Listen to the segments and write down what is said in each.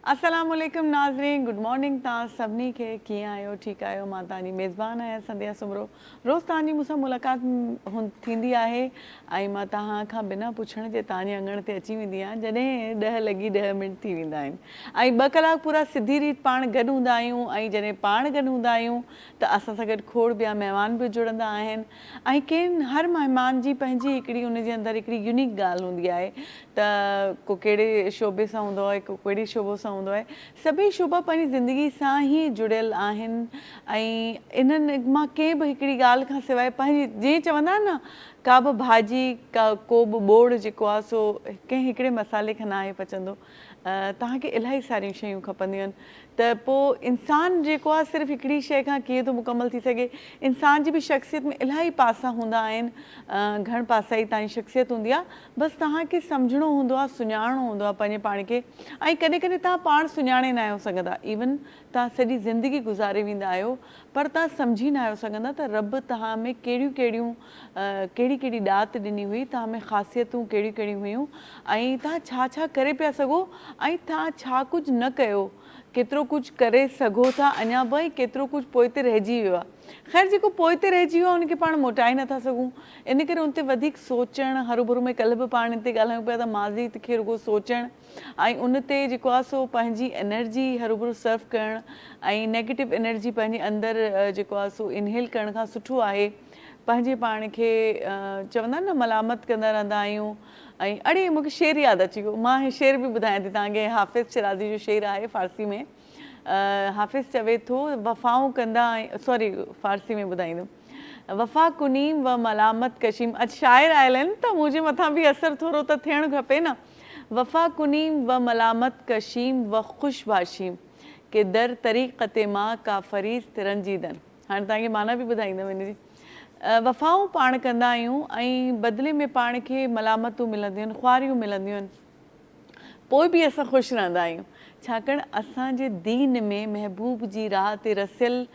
अस्सलाम वालेकुम नाज़रीन, गुड मॉर्निंग तव्हां सभिनी खे कीअं आहियो? ठीकु आहियो? मां तव्हांजी मेज़बान आहियां संध्या सुमरो। रोज़ु तव्हांजी मूंसां मुलाक़ात थींदी आहे ऐं मां तव्हां खां बिना पुछण जे तव्हांजे अङण ते अची वेंदी आहियां जॾहिं 10 लॻी 10 मिंट थी वेंदा आहिनि ऐं 2 कलाक पूरा सिधी रीति पाण गॾु हूंदा आहियूं ऐं जॾहिं पाण गॾु हूंदा आहियूं त असां सां गॾु खोड़ ॿिया महिमान बि जुड़ंदा आहिनि ऐं हर महिमान जी पंहिंजी हिकिड़ी उनजे अंदरि हिकिड़ी यूनिक ॻाल्हि हूंदी आहे त को कहिड़े शोबे सां हूंदो आहे, को कहिड़ी शोबो सां हूंदो आहे। सभई शोबा पंहिंजी ज़िंदगी सां ई जुड़ियल आहिनि ऐं इन्हनि मां कंहिं बि हिकिड़ी ॻाल्हि खां सवाइ पंहिंजी जीअं चवंदा आहिनि न का बि भाॼी को बि ॿोड़ जेको आहे सो कंहिं हिकिड़े मसाले खां न आहे पचंदो। तव्हांखे इलाही सारियूं शयूं खपंदियूं आहिनि त पोइ इंसानु जेको आहे सिर्फ़ु हिकिड़ी शइ खां कीअं थो मुकमल थी सघे। इंसान जी बि शख़्सियत में इलाही पासा हूंदा आहिनि, घण पासा ई तव्हांजी शख़्सियत हूंदी आहे। बसि तव्हांखे सम्झणो हूंदो आहे, सुञाणणो हूंदो आहे पंहिंजे पाण खे ऐं कॾहिं कॾहिं तव्हां पाण सुञाणे न आहियो सघंदा, इवन तव्हां सॼी ज़िंदगी गुज़ारे वेंदा आहियो पर तव्हां सम्झी न आहियो सघंदा त रब तव्हां में कहिड़ी कहिड़ी ॾात ॾिनी हुई, तव्हां में ख़ासियतूं कहिड़ियूं कहिड़ियूं हुयूं ऐं तव्हां छा छा करे पिया सघो ऐं तव्हां छा कुझु न कयो, केतिरो कुझु करे सघो था अञा बि ऐं केतिरो कुझु पोइ ते रहिजी वियो आहे। ख़ैर जेको पोइ ते रहिजी वियो आहे उनखे पाण मोटाए नथा सघूं, इन करे उन ते वधीक सोचणु हरू में कल्ह बि पाण हिते ॻाल्हायूं पिया त माज़ी खे रुॻो सोचणु ऐं उन ते जेको आहे सो पंहिंजी एनर्जी हरू सर्व करणु ऐं नेगेटिव एनर्जी पंहिंजे अंदरि जेको आहे सो इनहेल करण खां सुठो आहे पंहिंजे पाण खे चवंदा आहिनि न मलामत कंदा रहंदा आहियूं। ऐं अड़े मूंखे शेर यादि अची वियो, मां हे शेर बि ॿुधायां थी तव्हांखे। हाफ़िज़ शिराज़ी जो शेर आहे फ़ारसी में। हाफ़िज़ चवे थो वफ़ाऊं कंदा सॉरी फ़ारसी में ॿुधाईंदुमि, वफ़ा कुनीम व मलामत कशीम। अॼु शाइर आयल आहिनि त मुंहिंजे मथां बि असरु थोरो त थियणु खपे न। वफ़ा कुनीम व मलामत कशीम व ख़ुश बाशीम के दर तरीक़त मां का फ़रीज़ तिरंजीदन। हाणे तव्हांखे माना बि ॿुधाईंदमि हिनजी। वफ़ाऊं पाण कंदा आहियूं ऐं बदिले में पाण खे मलामतूं मिलंदियूं आहिनि, ख़्वारियूं मिलंदियूं आहिनि, पोइ बि असां ख़ुशि रहंदा आहियूं छाकाणि असांजे दीन में महबूब जी राह ते रसियल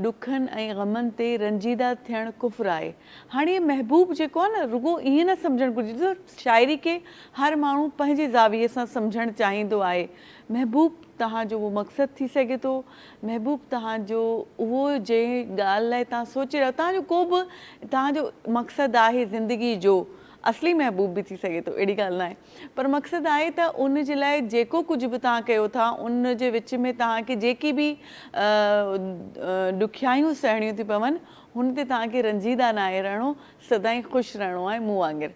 ॾुखनि ऐं ग़मनि ते रंजीदा थियणु कुफ़्र आहे। हाणे महबूब जेको आहे न रुॻो ईअं न सम्झणु घुरिजे, ॾिसो शाइरी खे हर माण्हू पंहिंजे ज़ाविये सां सम्झणु चाहींदो आहे। महबूब तव्हांजो उहो मक़सदु थी सघे थो, महबूब तव्हांजो उहो जंहिं ॻाल्हि लाइ तव्हां सोचे रहियो, तव्हांजो को बि तव्हांजो मक़सदु आहे ज़िंदगी जो, असली महबूब बि थी सघे थो, अहिड़ी ॻाल्हि न आहे, पर मक़सदु आहे त उन जे लाइ जेको कुझु बि तव्हां कयो था उन जे विच में तव्हांखे जेकी बि ॾुखियायूं सहणियूं थी पवनि हुन ते तव्हांखे रंजीदा न आहे रहणो, सदाईं ख़ुशि रहणो आहे। मूं वांगुरु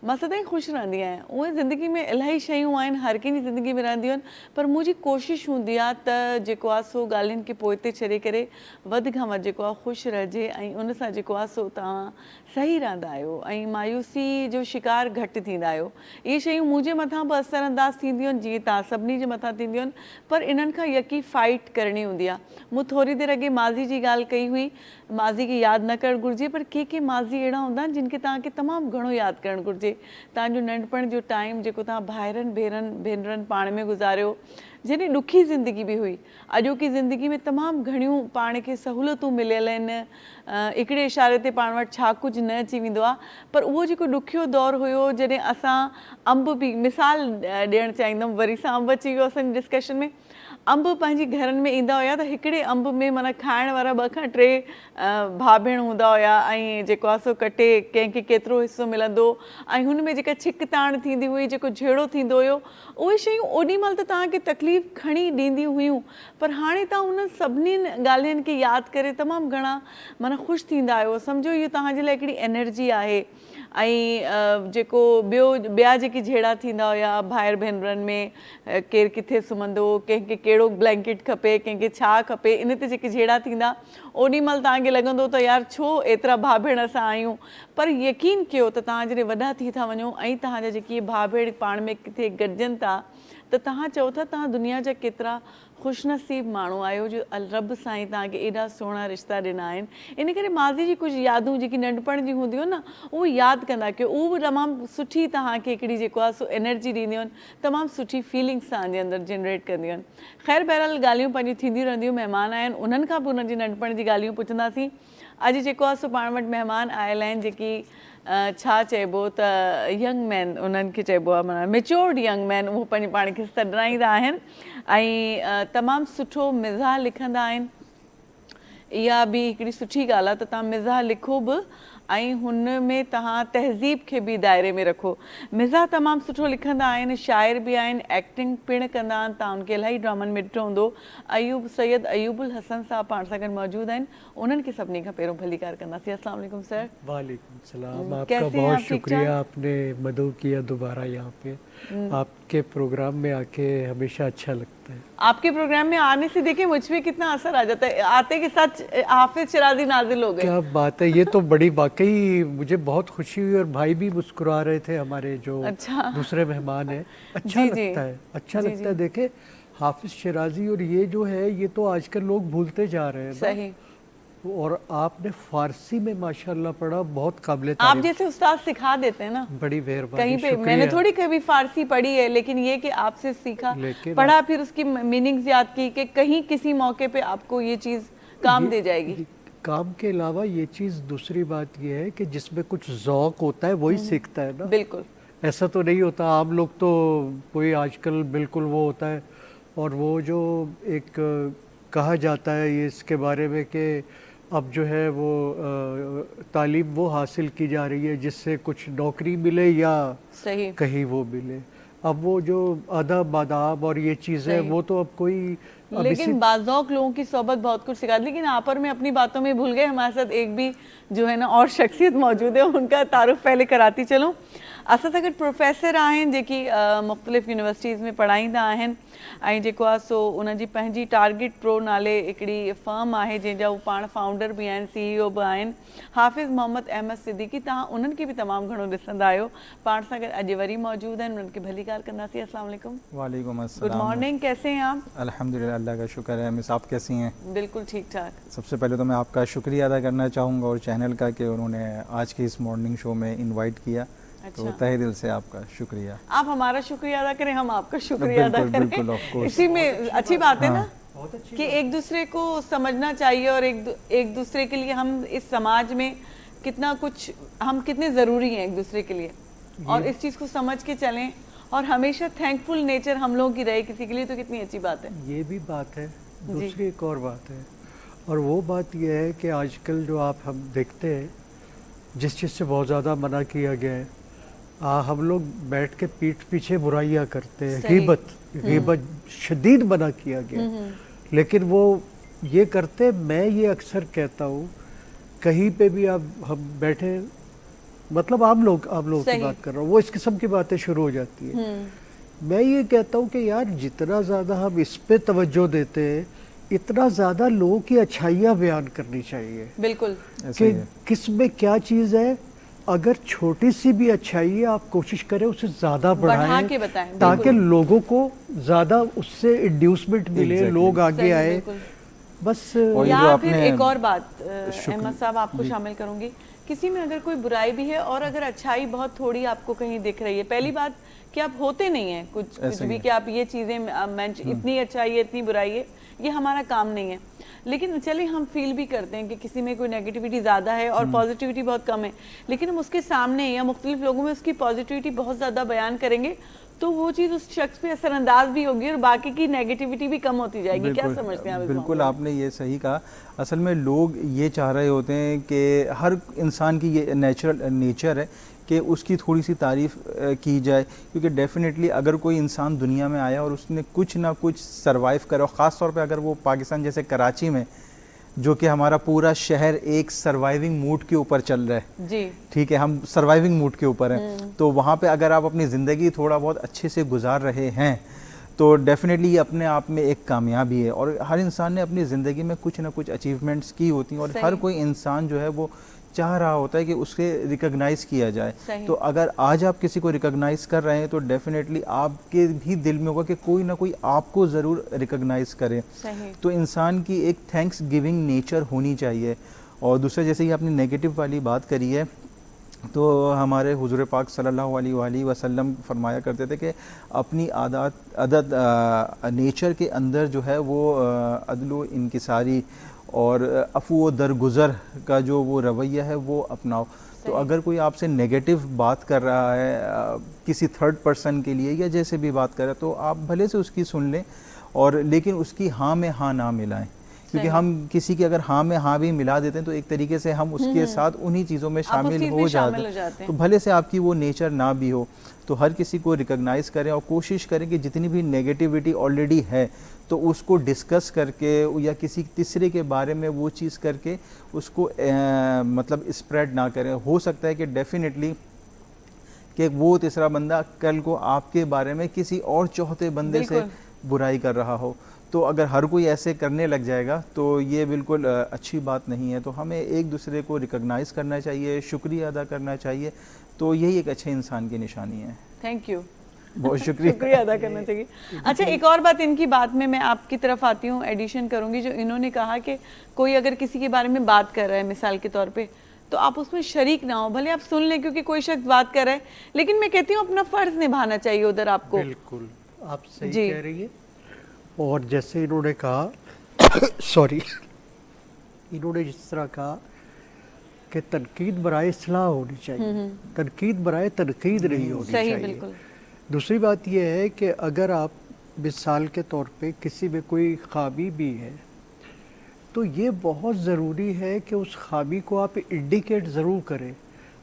मां सदाईं ख़ुशि रहंदी आहियां। उहे ज़िंदगी में इलाही शयूं आहिनि, हर कंहिंजी ज़िंदगी में रहंदियूं आहिनि, पर मुंहिंजी कोशिशि हूंदी आहे त जेको आहे सो ॻाल्हियुनि खे पोइ ते छॾे करे वधि खां वधि जेको आहे ख़ुशि रहिजे ऐं उन सां जेको आहे सो तव्हां सही रहंदा आहियो ऐं मायूसी जो शिकार घटि थींदा आहियो। इहे शयूं मुंहिंजे मथां बि असरअंदाज़ थींदियूं आहिनि जीअं तव्हां सभिनी जे मथां थींदियूं आहिनि, पर इन्हनि खां यकी फ़ाइट करणी हूंदी आहे। मूं थोरी देरि अॻे माज़ी जी ॻाल्हि कई हुई, माज़ी खे यादि न करणु घुरिजे, पर के माज़ी अहिड़ा हूंदा आहिनि जिन खे तव्हांखे तमामु घणो यादि करणु घुरिजे। तव्हांजो नंढपण जो टाइम जेको तव्हां भाइरनि भेनरनि पाण में गुज़ारियो, जॾहिं ॾुखी ज़िंदगी बि हुई, अॼोकी ज़िंदगी में तमामु घणियूं पाण खे सहूलियतूं मिलियल आहिनि, हिकिड़े इशारे ते पाण वटि छा कुझु न अची वेंदो आहे, पर उहो जेको ॾुखियो दौरु हुयो जॾहिं असां अंब बि मिसाल ॾियणु चाहींदमि, वरी सां अंब अची वियो असांजी डिस्कशन में। अंब पंहिंजी घरनि में ईंदा हुया त हिकिड़े अंब में माना खाइण वारा 2 खां 3 भाउ भेण हूंदा हुया ऐं जेको आहे सो कटे कंहिंखे केतिरो हिसो मिलंदो ऐं हुन में जेका छिक ताण थींदी हुई, जेको झेड़ो थींदो हुयो, उहे शयूं ओॾी महिल त तव्हांखे तकलीफ़ खणी ॾींदियूं हुयूं, पर हाणे तव्हां उन सभिनीनि ॻाल्हियुनि खे यादि करे तमामु घणा माना ख़ुशि थींदा आहियो। सम्झो इहो तव्हांजे लाइ हिकिड़ी एनर्जी आहे। ऐं जेको ॿिया जेके झेड़ा थींदा हुया भाइर भेनरनि में, केरु किथे सुम्हंदो, कंहिंखे कहिड़ो ब्लैंकेट खपे, कंहिंखे छा खपे, इन ते जेके झेड़ा थींदा ओॾी महिल तव्हांखे लॻंदो त यार छो एतिरा भाउ भेण असां आहियूं। पर यकीन कयो त तव्हां जॾहिं वॾा थी था वञो ऐं तव्हांजा जेके भाउ भेण पाण में किथे गॾिजनि था त तव्हां चओ था तव्हां दुनिया जा केतिरा ख़ुशनसीब माण्हू आहियो जो रब साईं तव्हांखे एॾा सुहिणा रिश्ता ॾिना आहिनि। इन करे माज़ी जी कुझु यादूं जेकी नंढपण जी हूंदियूं आहिनि न उहो यादि कंदा कयो, उहो बि तमामु सुठी तव्हांखे हिकिड़ी जेको आहे सो एनर्जी ॾींदियूं आहिनि, तमामु सुठी फीलिंग्स तव्हांजे अंदरि जनरेट कंदियूं आहिनि। ख़ैर बहरहाल ॻाल्हियूं पंहिंजियूं थींदियूं रहंदियूं, महिमान आहिनि उन्हनि खां बि उन्हनि जी नंढपण जी ॻाल्हियूं पुछंदासीं। अॼु जेको आहे सो पाण वटि महिमान आयल आहिनि जेकी छा चइबो त यंग मैन उन्हनि खे चइबो आहे माना मेच्योर्ड यंग मैन, उहो पंहिंजे पाण खे सॾाईंदा आहिनि ऐं तमामु सुठो मिज़ाह लिखंदा आहिनि। इहा बि हिकिड़ी सुठी ॻाल्हि आहे त तव्हां मिज़ाह लिखो बि ऐं हुन में तव्हां तहज़ीब खे बि दायरे में रखो। मिज़ाह तमामु सुठो लिखंदा आहिनि, शाइर बि आहिनि, एक्टिंग पिणु कंदा आहिनि। तव्हां उनखे इलाही ड्रामनि में ॾिठो हूंदो। अयूब सैयद अयूबुल हसन साहब पाण सां गॾु मौजूदु आहिनि, उन्हनि खे सभिनी खां पहिरियों भलीकार कंदासीं। अस्सलाम वालेकुम सर। वालेकुम सलाम, आपका बहुत शुक्रिया, आपने मदद किया दोबारा यहाँ पे। आपके प्रोग्राम में आके हमेशा अच्छा लगता है। आपके प्रोग्राम में आने से देखिए मुझ पे कितना असर आ जाता है, आते के साथ हाफिज शिराजी नाजिल हो गए। क्या बात है, ये तो बड़ी वाकई मुझे बहुत खुशी हुई और भाई भी मुस्कुरा रहे थे हमारे जो दूसरे मेहमान हैं। अच्छा लगता है, अच्छा लगता है। देखे हाफिज शिराजी और ये जो है ये तो आजकल लोग भूलते जा रहे हैं। सही। और आपने फारसी में माशाल्लाह पढ़ा, बहुत काबिल आप जैसे उस्ताद सिखा देते हैं ना, बड़ी मेहरबानी। कहीं पे मैंने थोड़ी कभी फारसी पढ़ी है, लेकिन ये कि आपसे सीखा, पढ़ा, फिर उसकी मीनिंग्स याद की कि कहीं किसी मौके पे आपको ये चीज़ काम दे जाएगी। काम के अलावा ये चीज़ दूसरी बात ये है कि जिसमें कुछ ज़ौक़ होता है वही सीखता है ना। बिल्कुल ऐसा तो नहीं होता, आम लोग तो कोई आजकल बिल्कुल वो होता है। और वो जो एक कहा जाता है ये इसके बारे में कि अब जो है वो तालीम वो हासिल की जा रही है जिससे कुछ नौकरी मिले या सही कहीं वो मिले। अब वो जो अदब आदाब और ये चीज़ें वो तो अब कोई, लेकिन बाज़ौक़ लोगों की सोबत बहुत कुछ सिखा। लेकिन आप और मैं अपनी बातों में भूल गए, हमारे साथ एक भी जो है ना और शख्सियत मौजूद है, उनका तारुफ पहले कराती चलूँ। असां सां गॾु प्रोफेसर आहिनि जेकी मुख़्तलिफ़ यूनिवर्सिटीज़ में पढ़ाईंदा आहिनि ऐं जेको आहे सो उनजी पंहिंजी टारगेट प्रो नाले हिकिड़ी फर्म आहे जंहिंजा उहे पाण फाउंडर बि आहिनि, CEO बि आहिनि। हाफ़िज़ मोहम्मद अहमद सिद्दीकी, तव्हां उन्हनि खे बि तमामु घणो ॾिसंदा आहियो, पाण सां गॾु अॼु वरी मौजूदु आहिनि, उन्हनि खे भली ॻाल्हि कंदासीं। अस्सलाम वालेकुम। वालेकुम अस्सलाम। गुड मॉर्निंग, कैसे हैं आप? अल्हम्दुलिल्लाह, अल्लाह का शुक्र है। मिस आप कैसी हैं? बिल्कुल ठीक ठाक। सबसे पहले तो मैं आपका शुक्रिया अदा करना चाहूँगा और चैनल का कि उन्होंने आज के इस मॉर्निंग शो में इनवाइट किया। तो तहे दिल से आपका शुक्रिया। आप हमारा शुक्रिया अदा करें, हम आपका शुक्रिया अदा करें। बिल्कुल, ऑफ कोर्स। इसी में अच्छी बात है ना कि एक दूसरे को समझना चाहिए और एक दूसरे के लिए हम इस समाज में कितना कुछ, हम कितने ज़रूरी हैं एक दूसरे के लिए, और इस चीज़ को समझ के चलें और हमेशा थैंकफुल नेचर हम लोगों की रहे किसी के लिए, तो कितनी अच्छी बात है। ये भी बात है। दूसरी एक और बात है, और वो बात ये है कि आजकल जो आप हम देखते हैं जिस चीज़ से बहुत ज़्यादा मना किया गया है, हम लोग बैठ के पीठ पीछे बुराइयां करते हैं, गीबत शदीद मना किया गया, लेकिन वो ये करते। मैं ये अक्सर कहता हूँ, कहीं पे भी आप हम बैठे, मतलब आम लोग की बात कर रहा हूँ, वो इस किस्म की बातें शुरू हो जाती है। मैं ये कहता हूँ कि यार जितना ज़्यादा हम इस पे तवज्जो देते हैं, इतना ज़्यादा लोगों की अच्छाइयाँ बयान करनी चाहिए। बिल्कुल कि किस में क्या चीज़ है, अगर छोटी सी भी अच्छाई है आप कोशिश करें उसे ज़्यादा बढ़ाएं के बताएं, ताकि लोगों को ज़्यादा उससे इंड्यूसमेंट मिले, लोग आगे आए। बस या फिर एक और बात अहमद साहब आपको शामिल करूंगी, किसी में अगर कोई बुराई भी है और अगर अच्छाई बहुत थोड़ी आपको कहीं दिख रही है, पहली बात कि आप होते नहीं हैं कुछ भी कि आप ये चीज़ें इतनी अच्छाई है इतनी बुराई है, ये हमारा काम नहीं है। लेकिन चलिए हम फील भी करते हैं कि किसी में कोई नेगेटिविटी ज़्यादा है और पॉजिटिविटी बहुत कम है, लेकिन हम उसके सामने या मुख्तलिफ लोगों में उसकी पॉजिटिविटी बहुत ज़्यादा बयान करेंगे तो वो चीज़ उस शख्स पे असरअंदाज भी होगी और बाकी की नेगेटिविटी भी कम होती जाएगी। क्या समझते हैं आप? बिल्कुल आपने ये सही कहा। असल में लोग ये चाह रहे होते हैं कि हर इंसान की ये नेचर है कि उसकी थोड़ी सी तारीफ़ की जाए, क्योंकि डेफिनेटली अगर कोई इंसान दुनिया में आया और उसने कुछ ना कुछ सरवाइव करा, ख़ास तौर पे अगर वो पाकिस्तान जैसे कराची में, जो कि हमारा पूरा शहर एक सर्वाइविंग मूड के ऊपर चल रहा है जी, ठीक है, हम सर्वाइविंग मूड के ऊपर हैं, तो वहाँ पे अगर आप अपनी ज़िंदगी थोड़ा बहुत अच्छे से गुजार रहे हैं तो डेफिनेटली ये अपने आप में एक कामयाबी है। और हर इंसान ने अपनी ज़िंदगी में कुछ ना कुछ अचीवमेंट्स की होती हैं और हर कोई इंसान जो है वो चाह रहा होता है कि उसके रिकॉग्नाइज़ किया जाए। तो अगर आज आप किसी को रिकॉग्नाइज़ कर रहे हैं तो डेफिनेटली आपके भी दिल में होगा कि कोई ना कोई आपको ज़रूर रिकॉग्नाइज़ करे। तो इंसान की एक थैंक्स गिविंग नेचर होनी चाहिए। और दूसरा, जैसे ही आपने नेगेटिव वाली बात करी है, तो हमारे हुज़ूर पाक सल्लल्लाहु अलैहि वसल्लम फरमाया करते थे कि अपनी आदत नेचर के अंदर जो है वो अदलो इनकिसारी और अफू दरगुजर का जो वो रवैया है वो अपनाओ। तो अगर कोई आपसे नेगेटिव बात कर रहा है किसी थर्ड पर्सन के लिए या जैसे भी बात कर रहा है, तो आप भले से उसकी सुन लें, और लेकिन उसकी हाँ में हाँ ना मिलाएं, क्योंकि हम किसी की अगर हाँ में हाँ भी मिला देते हैं तो एक तरीके से हम उसके साथ उन्हीं चीज़ों में शामिल हो जाते हैं। तो भले से आपकी वो नेचर ना भी हो, तो हर किसी को रिकॉग्नाइज करें और कोशिश करें कि जितनी भी नेगेटिविटी ऑलरेडी है तो उसको डिस्कस करके या किसी तीसरे के बारे में वो चीज़ करके उसको मतलब स्प्रेड ना करें। हो सकता है कि डेफिनेटली कि वो तीसरा बंदा कल को आपके बारे में किसी और चौथे बंदे से बुराई कर रहा हो। तो अगर हर कोई ऐसे करने लग जाएगा तो ये बिल्कुल अच्छी बात नहीं है। तो हमें एक दूसरे को रिकॉग्नाइज करना चाहिए, शुक्रिया अदा करना चाहिए, तो यही एक अच्छे इंसान की निशानी है। थैंक यू, बहुत शुक्रिया अदा करना चाहिए। अच्छा, एक और बात इनकी बात में मैं आपकी तरफ आती हूँ, एडिशन करूँगी, जो इन्होंने कहा कि कोई अगर किसी के बारे में बात कर रहा है मिसाल के तौर पे, तो आप उसमें शरीक ना हो, भले आप सुन लें क्योंकि कोई शख्स बात कर रहा है, लेकिन मैं कहती हूँ अपना फ़र्ज़ निभाना चाहिए उधर आपको। बिल्कुल आप सही कह रही है। और जैसे इन्होंने कहा सॉरी, इन्होंने जिस तरह कहा कि तनकीद बराए इस्लाह होनी चाहिए, तनकीद बराए तनकीद नहीं होनी चाहिए। बिल्कुल। दूसरी बात यह है कि अगर आप मिसाल के तौर पे किसी में कोई ख़ामी भी है तो ये बहुत ज़रूरी है कि उस ख़ामी को आप इंडिकेट ज़रूर करें,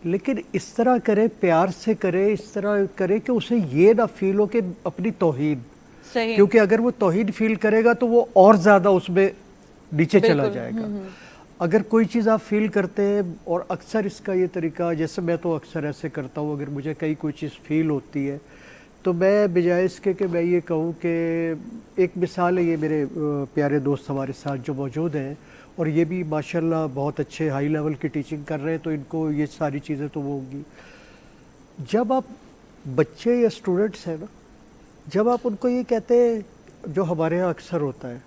लेकिन इस तरह करें, प्यार से करें, इस तरह करें कि उसे ये ना फील हो कि अपनी तौहीन, क्योंकि अगर वो तौहीन फील करेगा तो वो और ज़्यादा उसमें नीचे चला जाएगा। अगर कोई चीज़ आप फील करते हैं, और अक्सर इसका ये तरीका, जैसे मैं तो अक्सर ऐसे करता हूँ, अगर मुझे कहीं कोई चीज़ फील होती है तो मैं बजाय इसके कि मैं ये कहूँ कि एक मिसाल है, ये मेरे प्यारे दोस्त हमारे साथ जो मौजूद हैं और ये भी माशाल्लाह बहुत अच्छे हाई लेवल की टीचिंग कर रहे हैं, तो इनको ये सारी चीज़ें तो वो होंगी। जब आप बच्चे या स्टूडेंट्स हैं ना, जब आप उनको ये कहते हैं, जो हमारे यहाँ अक्सर होता है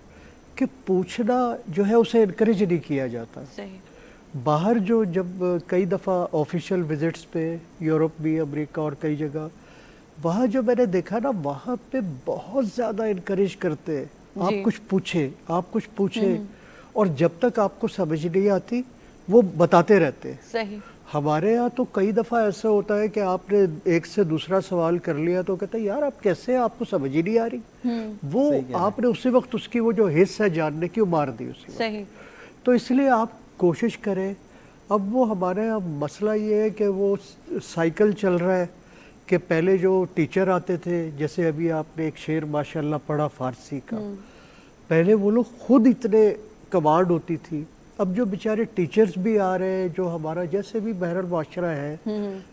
कि पूछना जो है उसे इनकरेज नहीं किया जाता। सही। बाहर जो जब कई दफ़ा ऑफिशियल विजिट्स पे यूरोप भी, अमेरिका और कई जगह, वहाँ जो मैंने देखा ना, वहाँ पे बहुत ज़्यादा इनकरेज करते हैं, आप कुछ पूछे, आप कुछ पूछे, और जब तक आपको समझ नहीं आती वो बताते रहते हैं। सही। हमारे यहाँ तो कई दफ़ा ऐसा होता है कि आपने एक से दूसरा सवाल कर लिया तो कहते हैं यार आप कैसे, आपको समझ ही नहीं आ रही। वो आपने उसी वक्त उसकी वो जो हिस्स है जानने की, वो मार दी उसी वक्त। सही। तो इसलिए आप कोशिश करें। अब वो हमारे यहाँ मसला ये है कि वो साइकिल चल रहा है कि पहले जो टीचर आते थे, जैसे अभी आपने एक शेर माशाल्लाह पढ़ा फारसी का, पहले वो लोग खुद इतने कमांड होती थी। अब जो बेचारे टीचर्स भी आ रहे हैं, जो हमारा जैसे भी बहरल माशरा है,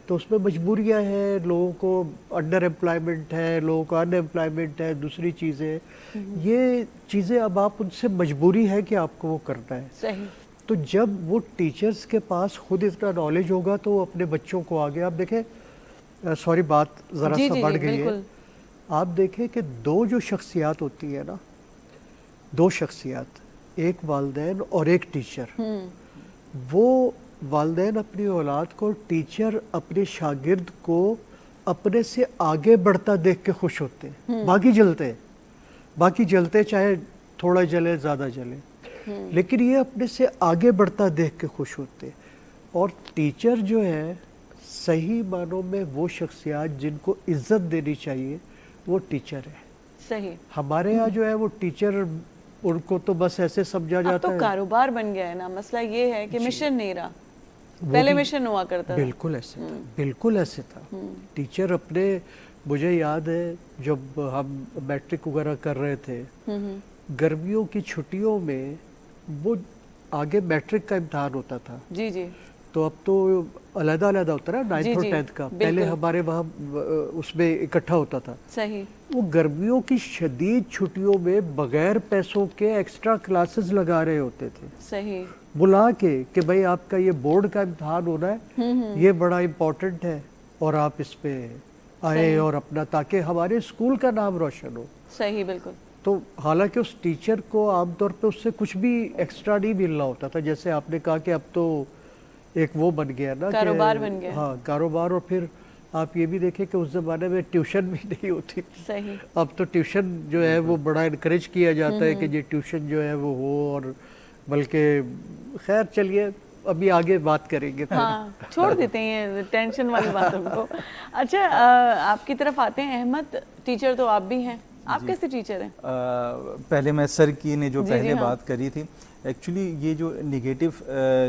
तो उसमें मजबूरियां हैं, लोगों को अंडर एम्प्लॉयमेंट है, लोगों को अनएम्प्लॉयमेंट है, दूसरी चीज़ें, ये चीज़ें अब आप उनसे मजबूरी है कि आपको वो करना है। सही। तो जब वो टीचर्स के पास खुद इतना नॉलेज होगा तो वो अपने बच्चों को आगे, आप देखें, सॉरी बात ज़रा सा बढ़ गई है, आप देखें कि दो जो शख्सियात होती है ना, दो शख्सियात, एक वालिदैन और एक टीचर, वो वालिदैन अपनी औलाद को, टीचर अपने शागिर्द को अपने से आगे बढ़ता देख के खुश होते हैं। बाकी जलते चाहे थोड़ा जले ज़्यादा जले, लेकिन ये अपने से आगे बढ़ता देख के खुश होते हैं। और टीचर जो है सही मानों में वो शख्सियात जिनको इज्जत देनी चाहिए, वो टीचर है। सही। हमारे यहाँ जो है वो टीचर, उनको तो बस ऐसे समझा जाता है, तो कारोबार बन गया है ना। मसला ये है कि मिशन नहीं रहा, पहले मिशन हुआ करता था। बिल्कुल ऐसे था, बिल्कुल ऐसे था। टीचर अपने, मुझे याद है जब हम मैट्रिक वगैरह कर रहे थे, गर्मियों की छुट्टियों में वो आगे मैट्रिक का इम्तिहान होता था। जी जी। तो अब तो अलग-अलग होता है ना, 9th और 10th का, पहले हमारे वहाँ उसमें इकट्ठा होता था। सही। वो गर्मियों की शदीद छुट्टियों में बगैर पैसों के एक्स्ट्रा क्लासेस लगा रहे होते थे। सही। बुला के कि भाई आपका ये बोर्ड का इम्तिहान होना है, ये बड़ा इम्पोर्टेंट है और आप इस पे आए और अपना, ताकि हमारे स्कूल का नाम रोशन हो। सही, बिल्कुल। तो हालांकि उस टीचर को आमतौर पे उससे कुछ भी एक्स्ट्रा नहीं मिल रहा होता था, जैसे आपने कहा कि अब तो एक वो बन गया ना, कारोबार बन गया। हाँ, कारोबार। और फिर आप ये भी देखें कि उस ज़माने में ट्यूशन भी नहीं होती। सही। अब तो ट्यूशन जो है वो बड़ा इनकरेज किया जाता है कि ये ट्यूशन जो है वो हो, और बल्कि खैर चलिए अभी आगे बात करेंगे फिर। हाँ, छोड़ देते हैं टेंशन वाली बातों को। अच्छा, आपकी तरफ आते हैं अहमद, टीचर तो आप भी हैं, आप कैसे टीचर हैं? पहले मैं सर की ने जो जी, पहले जी, हाँ। बात करी थी, एक्चुअली ये जो निगेटिव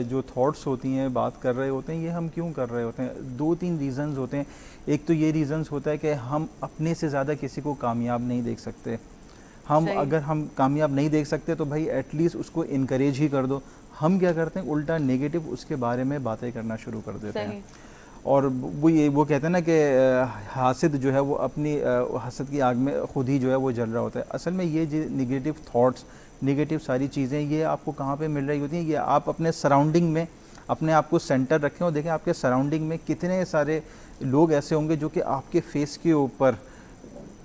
जो थॉट्स होती हैं, बात कर रहे होते हैं, ये हम क्यों कर रहे होते हैं? 2-3 रीज़न्स होते हैं। एक तो ये रीज़न्स होता है कि हम अपने से ज़्यादा किसी को कामयाब नहीं देख सकते। हम सही। अगर हम कामयाब नहीं देख सकते तो भाई एटलीस्ट उसको इनकरेज ही कर दो। हम क्या करते हैं, उल्टा नेगेटिव उसके बारे में बातें करना शुरू कर देते सही। हैं। और वो कहते हैं ना कि हासिद जो है वो अपनी हसद की आग में खुद ही जो है वो जल रहा होता है। असल में ये जो निगेटिव थॉट्स, निगेटिव सारी चीज़ें, ये आपको कहाँ पे मिल रही होती हैं? ये आप अपने सराउंडिंग में अपने आप को सेंटर रखें और देखें आपके सराउंडिंग में कितने सारे लोग ऐसे होंगे जो कि आपके फेस के ऊपर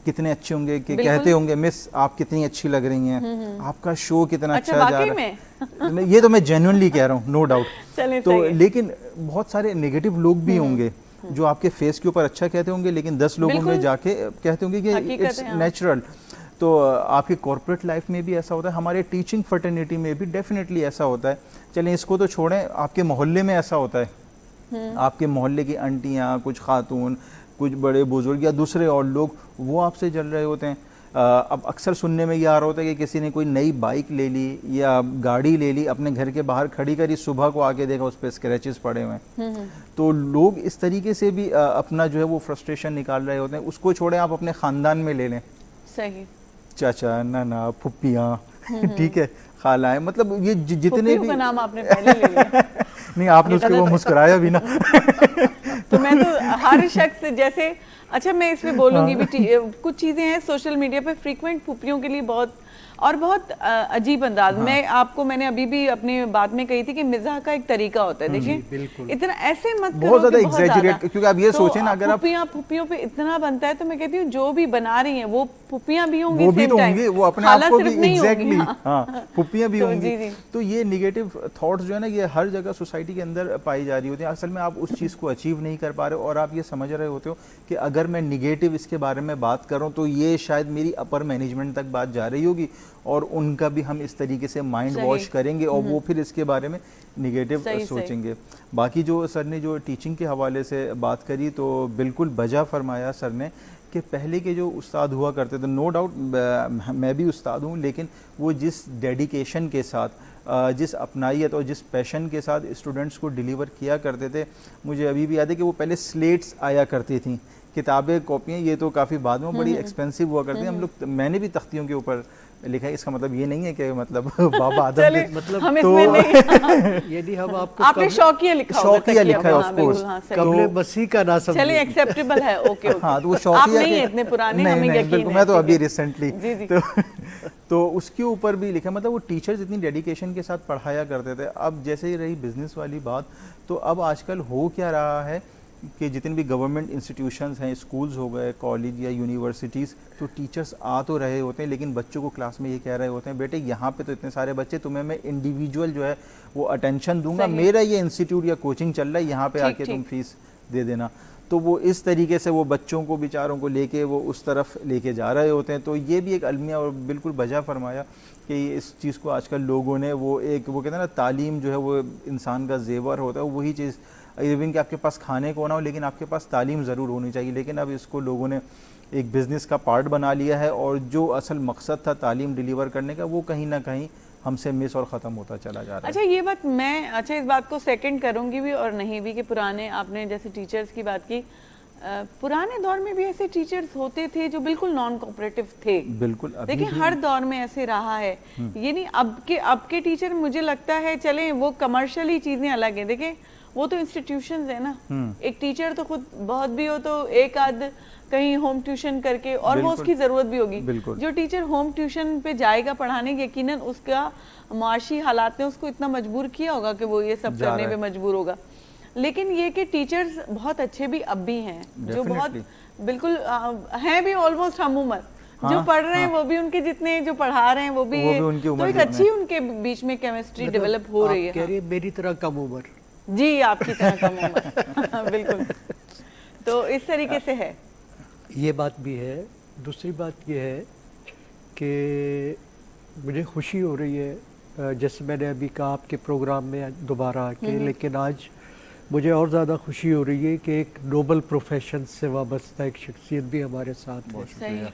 कितने अच्छे होंगे कि कहते होंगे मिस आप कितनी अच्छी लग रही हैं, आपका शो कितना अच्छा जा रहा है। ये तो मैं जेन्युइनली कह रहा हूँ, नो डाउट। तो लेकिन बहुत सारे नेगेटिव लोग भी होंगे जो आपके फेस के ऊपर अच्छा कहते होंगे, लेकिन 10 लोगों में जाके कहते होंगे कि इट्स नेचुरल। तो आपकी कॉर्पोरेट लाइफ में भी ऐसा होता है, हमारे टीचिंग फर्टर्निटी में भी डेफिनेटली ऐसा होता है। चलें इसको तो छोड़ें, आपके मोहल्ले में ऐसा होता है, आपके मोहल्ले की आंटियाँ, कुछ खातून, कुछ बड़े बुजुर्ग या दूसरे और लोग वो आपसे जल रहे होते हैं। अब अक्सर सुनने में ये आ रहा होता है कि किसी ने कोई नई बाइक ले ली या गाड़ी ले ली, अपने घर के बाहर खड़ी करी, सुबह को आके देखा उस पर स्क्रैचेस पड़े हुए हैं। तो लोग इस तरीके से भी अपना जो है वो फ्रस्ट्रेशन निकाल रहे होते हैं। उसको छोड़ें, आप अपने ख़ानदान में ले लें, सही, चाचा, नाना, फुप्पियाँ, ठीक है, खालाएं, मतलब ये जितने भी, नाम आपने पहले ले लिया। नहीं आपने उसके वो मुस्कुराया भी ना। तो मैं तो हर शख्स जैसे, अच्छा मैं इसमें बोलूंगी भी, कुछ चीजें हैं सोशल मीडिया पे फ्रीक्वेंट फूफियों के लिए बहुत और बहुत अजीब अंदाज। मैं आपको, मैंने अभी भी अपनी बात में कही थी कि मिजाह का एक तरीका होता है, देखिए इतना ऐसे मत करो, बहुत ज्यादा एग्जैजरेट, क्योंकि आप ये सोचें ना, अगर आप फूफियों पे इतना बनता है, तो मैं कहती हूँ जो भी बना रही हैं वो फूफियां भी होंगी, वो भी तो होंगी, वो अपने आप को भी एग्जैक्टली, हाँ, फूफियां भी होंगी। तो ये निगेटिव थॉट्स जो है ना, ये हर जगह सोसाइटी के अंदर पाई जा रही होती है। असल में आप उस चीज़ को अचीव नहीं कर पा रहे हो और आप ये समझ रहे होते हो कि अगर मैं निगेटिव इसके बारे में बात करूँ तो ये शायद मेरी अपर मैनेजमेंट तक बात जा रही होगी और उनका भी हम इस तरीके से माइंड वॉश करेंगे और वो फिर इसके बारे में निगेटिव सोचेंगे। बाकी जो सर ने जो टीचिंग के हवाले से बात करी, तो बिल्कुल बजा फरमाया सर ने कि पहले के जो उस्ताद हुआ करते थे, नो डाउट मैं भी उस्ताद हूँ, लेकिन वो जिस डेडिकेशन के साथ, जिस अपनाइयत और जिस पैशन के साथ स्टूडेंट्स को डिलीवर किया करते थे, मुझे अभी भी याद है कि वो पहले स्लेट्स आया करती थी, किताबें, कॉपियाँ, ये तो काफ़ी बाद में बड़ी एक्सपेंसिव हुआ करती थी। हम लोग, मैंने भी तख्तियों के ऊपर लिखा है, इसका मतलब ये नहीं है कि मतलब बाबा आदम के, मतलब हम तो नहीं यदि हम आपको आपने शौकिया लिखा होगा, शौकिया लिखा है ऑफ कोर्स, कबले मसीह का ना समझे, चलिए एक्सेप्टेबल है, ओके। हाँ, तो वो शौकिया नहीं है इतने पुराने, नहीं, हमें नहीं, यकीन बिल्कुल, है, मैं तो अभी रिसेंटली, तो उसके ऊपर भी लिखा, मतलब वो टीचर्स इतनी डेडिकेशन के साथ पढ़ाया करते थे। अब जैसे ही रही बिजनेस वाली बात, तो अब आजकल हो क्या रहा है कि जितने भी गवर्नमेंट इंस्टीट्यूशंस हैं, स्कूल्स हो गए, कॉलेज या यूनिवर्सिटीज़, तो टीचर्स आ तो रहे होते हैं, लेकिन बच्चों को क्लास में ये कह रहे होते हैं, बेटे यहाँ पे तो इतने सारे बच्चे, तुम्हें मैं इंडिविजुअल जो है वो अटेंशन दूंगा, मेरा ये इंस्टीट्यूट या कोचिंग चल रहा है, यहाँ पे आके तुम फीस दे देना। तो वो इस तरीके से वो बच्चों को, बेचारों को लेके वो उस तरफ लेके जा रहे होते हैं। तो ये भी एक अलमिया, और बिल्कुल बजा फरमाया कि इस चीज़ को आजकल लोगों ने वो एक, वो कहते हैं ना, तालीम जो है वो इंसान का जेवर होता है, वही चीज़, इवन कि आपके पास खाने को ना हो लेकिन आपके पास तालीम ज़रूर होनी चाहिए, लेकिन अब इसको लोगों ने एक बिज़नेस का पार्ट बना लिया है और जो असल मकसद था तालीम डिलीवर करने का, वो कहीं ना कहीं हमसे मिस और ख़त्म होता चला जा रहा है। अच्छा, ये बात मैं, अच्छा इस बात को सेकंड करूंगी भी और नहीं भी कि पुराने, आपने जैसे टीचर्स की बात की, पुराने दौर में भी ऐसे टीचर्स होते थे जो बिल्कुल नॉन कोऑपरेटिव थे, बिल्कुल। देखिए हर दौर में ऐसे रहा है, ये नहीं अब के टीचर, मुझे लगता है, चले वो कमर्शियली चीजें अलग है, देखिए वो तो इंस्टीट्यूशंस है ना, एक टीचर तो खुद बहुत भी हो तो एक आध कहीं होम ट्यूशन करके, और वो उसकी जरूरत भी होगी, जो टीचर होम ट्यूशन पे जाएगा पढ़ाने, यकीनन उसका माशी हालात ने उसको इतना मजबूर किया होगा कि वो ये सब करने पे मजबूर होगा। लेकिन ये कि टीचर्स बहुत अच्छे भी अब भी हैं, जो बहुत बिल्कुल हैं भी ऑलमोस्ट हम उम्र, जो पढ़ रहे हैं वो भी उनके जितने, जो पढ़ा रहे हैं वो भी तो एक अच्छी उनके बीच में केमिस्ट्री डेवलप हो रही है। कह रही है मेरी तरह कम उम्र, जी आपकी तरह कम उम्र बिल्कुल। तो इस तरीके से है, ये बात भी है। दूसरी बात ये है कि मुझे खुशी हो रही है जैसे मैंने अभी कहा आपके प्रोग्राम में दोबारा आके, लेकिन आज मुझे और ज़्यादा खुशी हो रही है कि एक नोबल प्रोफेशन से वाबस्ता एक शख्सियत भी हमारे साथ है। सही।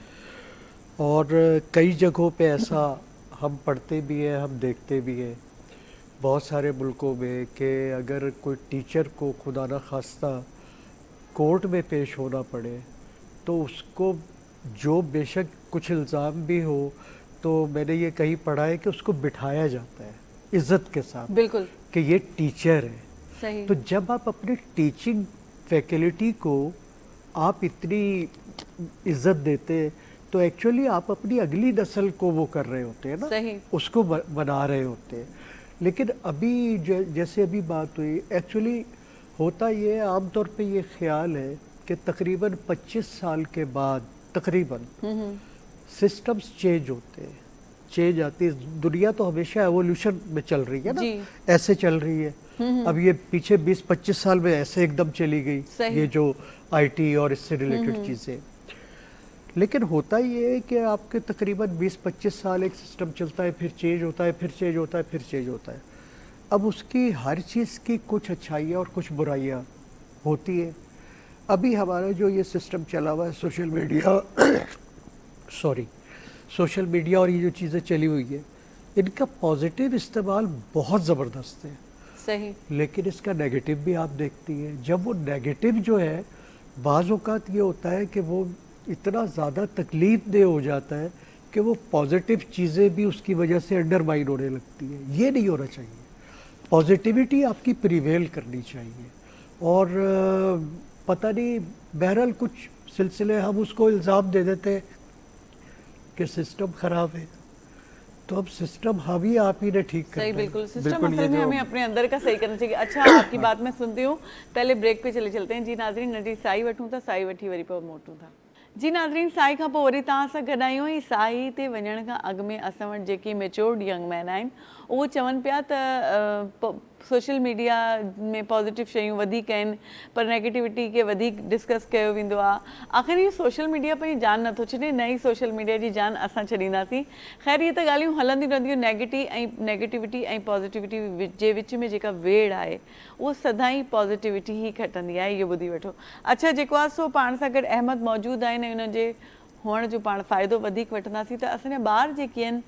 और कई जगहों पे ऐसा हम पढ़ते भी हैं, हम देखते भी हैं बहुत सारे मुल्कों में कि अगर कोई टीचर को खुदा न खास्ता कोर्ट में पेश होना पड़े तो उसको जो बेशक कुछ इल्ज़ाम भी हो तो मैंने ये कहीं पढ़ा है कि उसको बिठाया जाता है इज़्ज़त के साथ, बिल्कुल कि ये टीचर है। सही। तो जब आप अपने टीचिंग फैकल्टी को आप इतनी इज्जत देते हैं तो एक्चुअली आप अपनी अगली नस्ल को वो कर रहे होते हैं ना, सही। उसको बना रहे होते हैं। लेकिन अभी जैसे अभी बात हुई, एक्चुअली होता ये आमतौर पे ये ख्याल है कि तकरीबन 25 साल के बाद तकरीबन सिस्टम्स चेंज होते हैं, चेंज आती है। दुनिया तो हमेशा एवोल्यूशन में चल रही है ना, ऐसे चल रही है। अब ये पीछे 20-25 साल में ऐसे एकदम चली गई ये जो आईटी और इससे रिलेटेड चीज़ें। लेकिन होता ये है कि आपके तकरीबन 20-25 साल एक सिस्टम चलता है, फिर चेंज होता है, फिर चेंज होता है, फिर चेंज होता है। अब उसकी हर चीज़ की कुछ अच्छाइयाँ और कुछ बुराइयाँ होती है। अभी हमारा जो ये सिस्टम चला हुआ है सोशल मीडिया सोशल मीडिया और ये जो चीज़ें चली हुई है, इनका पॉजिटिव इस्तेमाल बहुत ज़बरदस्त है। सही। लेकिन इसका नेगेटिव भी आप देखती हैं। जब वो नेगेटिव जो है, बाज़ औक़ात ये होता है कि वो इतना ज़्यादा तकलीफ दे हो जाता है कि वो पॉजिटिव चीज़ें भी उसकी वजह से अंडरमाइन होने लगती है। ये नहीं होना चाहिए। पॉजिटिविटी आपकी प्रिवेल करनी चाहिए। और पता नहीं, बहरहाल कुछ सिलसिले हम उसको इल्ज़ाम दे देते हैं कि सिस्टम ख़राब है, तो अब सिस्टम हम ही आप ही ने ठीक करना है। सही, बिल्कुल। सिस्टम असल में हमें अपने अंदर का सही करना चाहिए। अच्छा, आपकी बात मैं सुनती हूँ, पहले ब्रेक पे चलते हैं। जी नाज़रीन, नंढी साई वठूं था, साई वठी वरी पोइ मोटूं था। जी नाज़रीन, साई खां पोइ वरी तव्हां सां गॾु आहियूं। ऐं साई ते वञण खां अॻु में असां वटि जेके मेच्योर्ड यंग मैन आहिनि उहो चवनि पिया त सोशल मीडिया में पॉजिटिव शयूं वधीक आहिनि, पर नेगेटिविटी खे वधीक डिस्कस कयो वेंदो आहे। आख़िर इहो सोशल मीडिया पंहिंजी जान नथो छॾे, नई सोशल मीडिया जी जान असां छॾींदासीं। ख़ैर, इहे त ॻाल्हियूं हलंदियूं रहंदियूं। नेगेटिविटी ऐं पॉजिटिविटी जे विच में जेका वेड़ आहे उहो सदाईं पॉजिटिविटी ई खटंदी आहे, इहो ॿुधी वठो। अच्छा, जेको आहे सो पाण सां गॾु अहमद मौजूदु आहिनि। उन्हनि जे हुअण जो पाण फ़ाइदो वधीक वठंदासीं। त असांजा ॿार जेके आहिनि,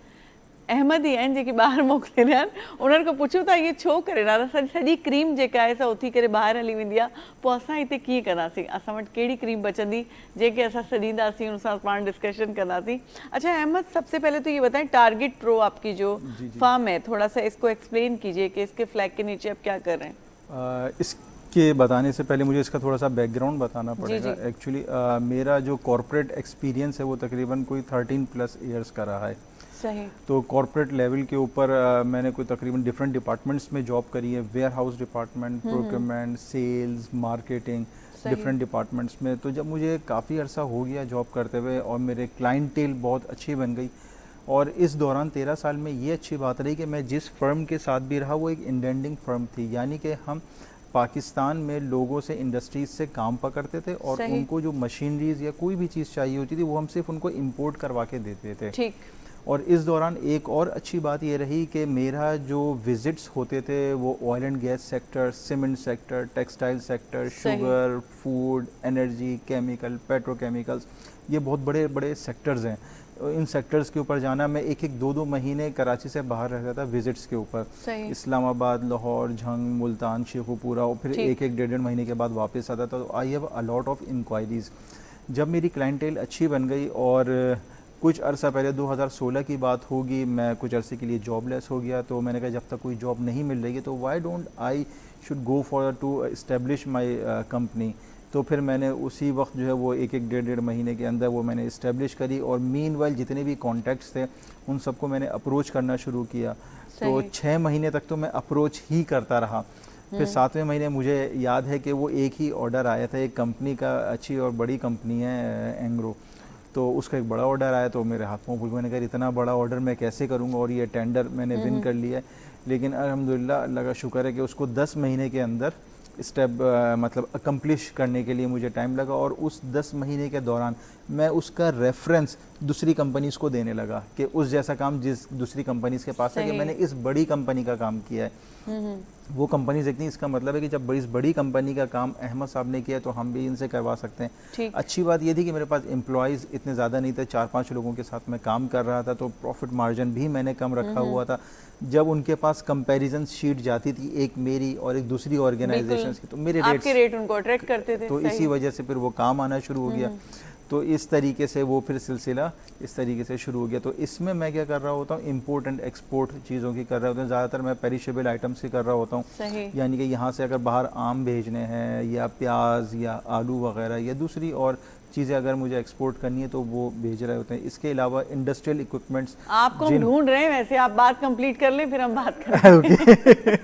अहमद ई आहिनि जेके ॿाहिरि मोकिले रहिया आहिनि, उन्हनि खां पुछूं था इहे छो करे रहिया। सॼी क्रीम जेका आहे सा उथी करे ॿाहिरि हली वेंदी आहे, पोइ असां हिते कीअं कंदासीं? असां वटि कहिड़ी क्रीम बचंदी जेके असां सॼींदासीं, उन सां पाण डिस्कशन कंदासीं। अच्छा अहमद, सबसे पहले तो ये बताएं, टारगेट प्रो आपकी जो फार्म है, थोड़ा सा इसको एक्सप्लेन कीजिए कि इसके फ्लैग के नीचे आप क्या कर रहे हैं? इसके बताने से पहले मुझे इसका थोड़ा सा बैकग्राउंड बताना पड़ेगा। एक्चुअली मेरा जो कॉर्पोरेट एक्सपीरियंस है वो तकरीबन कोई 13+ ईयर्स का रहा है। सही। तो कॉर्पोरेट लेवल के ऊपर मैंने कोई तकरीबन डिफरेंट डिपार्टमेंट्स में जॉब करी है। Warehouse department, procurement, sales, marketing, different departments में। तो जब मुझे काफ़ी अर्सा हो गया जॉब करते हुए और मेरे क्लाइंटेल बहुत अच्छी बन गई, और इस दौरान 13 साल में ये अच्छी बात रही कि मैं जिस फर्म के साथ भी रहा वो एक इंडेंडिंग फर्म थी, यानी कि हम पाकिस्तान में लोगों से, इंडस्ट्रीज से काम पकड़ते थे और उनको जो मशीनरीज या कोई भी चीज़ चाहिए होती थी वो हम सिर्फ उनको इम्पोर्ट करवा के देते थे। ठीक। और इस दौरान एक और अच्छी बात ये रही कि मेरा जो विजिट्स होते थे वो oil and gas sector, cement sector, textile sector, sugar, food, energy, chemical, petrochemicals, ये बहुत बड़े बड़े सेक्टर्स हैं। इन सेक्टर्स के ऊपर जाना, मैं एक 2 महीने कराची से बाहर रहता था विजिट्स के ऊपर। इस्लामाबाद, लाहौर, झंग, मुल्तान, शेखुपुरा, और फिर 1-1.5 महीने के बाद वापस आता था। तो I have a lot of enquiries. जब मेरी क्लाइंटेल अच्छी बन गई और कुछ अरसा पहले 2016 की बात होगी, मैं कुछ अरसे के लिए जॉबलेस हो गया। तो मैंने कहा जब तक कोई जॉब नहीं मिल रही है तो why don't I should go for to establish my company. तो फिर मैंने उसी वक्त जो है वो 1-1.5 महीने के अंदर वो मैंने इस्टेब्लिश करी, और मीनवाइल जितने भी कॉन्टैक्ट्स थे उन सबको मैंने अप्रोच करना शुरू किया। तो 6 महीने तक तो मैं अप्रोच ही करता रहा। फिर 7वें महीने मुझे याद है कि वो एक ही ऑर्डर आया था, एक कंपनी का, अच्छी और बड़ी कंपनी है एंग्रो, तो उसका एक बड़ा ऑर्डर आया। तो मेरे हाथ में, मैंने कहा इतना बड़ा ऑर्डर मैं कैसे करूँगा, और ये टेंडर मैंने विन कर लिया है। लेकिन अल्हम्दुलिल्लाह अल्लाह का शुक्र है कि उसको 10 महीने के अंदर स्टेप मतलब अकम्प्लिश करने के लिए मुझे टाइम लगा, और उस 10 महीने के दौरान मैं उसका रेफरेंस दूसरी कंपनीज को देने लगा कि उस जैसा काम जिस दूसरी कंपनीज के पास है कि सही। मैंने इस बड़ी कंपनी का काम किया है। वो कंपनीज देखती हैं, इसका मतलब है कि जब इस बड़ी कंपनी का काम अहमद साहब ने किया तो हम भी इनसे करवा सकते हैं। ठीक। अच्छी बात ये थी कि मेरे पास एम्प्लॉयज़ इतने ज़्यादा नहीं थे, 4-5 लोगों के साथ मैं काम कर रहा था, तो प्रॉफिट मार्जिन भी मैंने कम रखा हुआ था। जब उनके पास कंपैरिजन शीट जाती थी एक मेरी और एक दूसरी ऑर्गेनाइजेशन की, तो मेरे आपके रेट उनको अट्रैक्ट करते थे। तो सही। इसी वजह से फिर वो काम आना शुरू हो गया। तो इस तरीके से वो फिर सिलसिला इस तरीके से शुरू हो गया। तो इसमें मैं क्या कर रहा होता हूँ, इंपोर्ट एंड एक्सपोर्ट चीज़ों की कर रहा होता हूँ। ज़्यादातर मैं पेरिशेबल आइटम्स की कर रहा होता हूँ। सही। यानी कि यहाँ से अगर बाहर आम भेजने हैं या प्याज या आलू वगैरह या दूसरी और चीज़ें अगर मुझे एक्सपोर्ट करनी है तो वो भेज रहे होते हैं। इसके अलावा इंडस्ट्रियल इक्विपमेंट्स आपको हम ढूंढ रहे हैं, वैसे आप बात कंप्लीट कर लें फिर हम बात करें।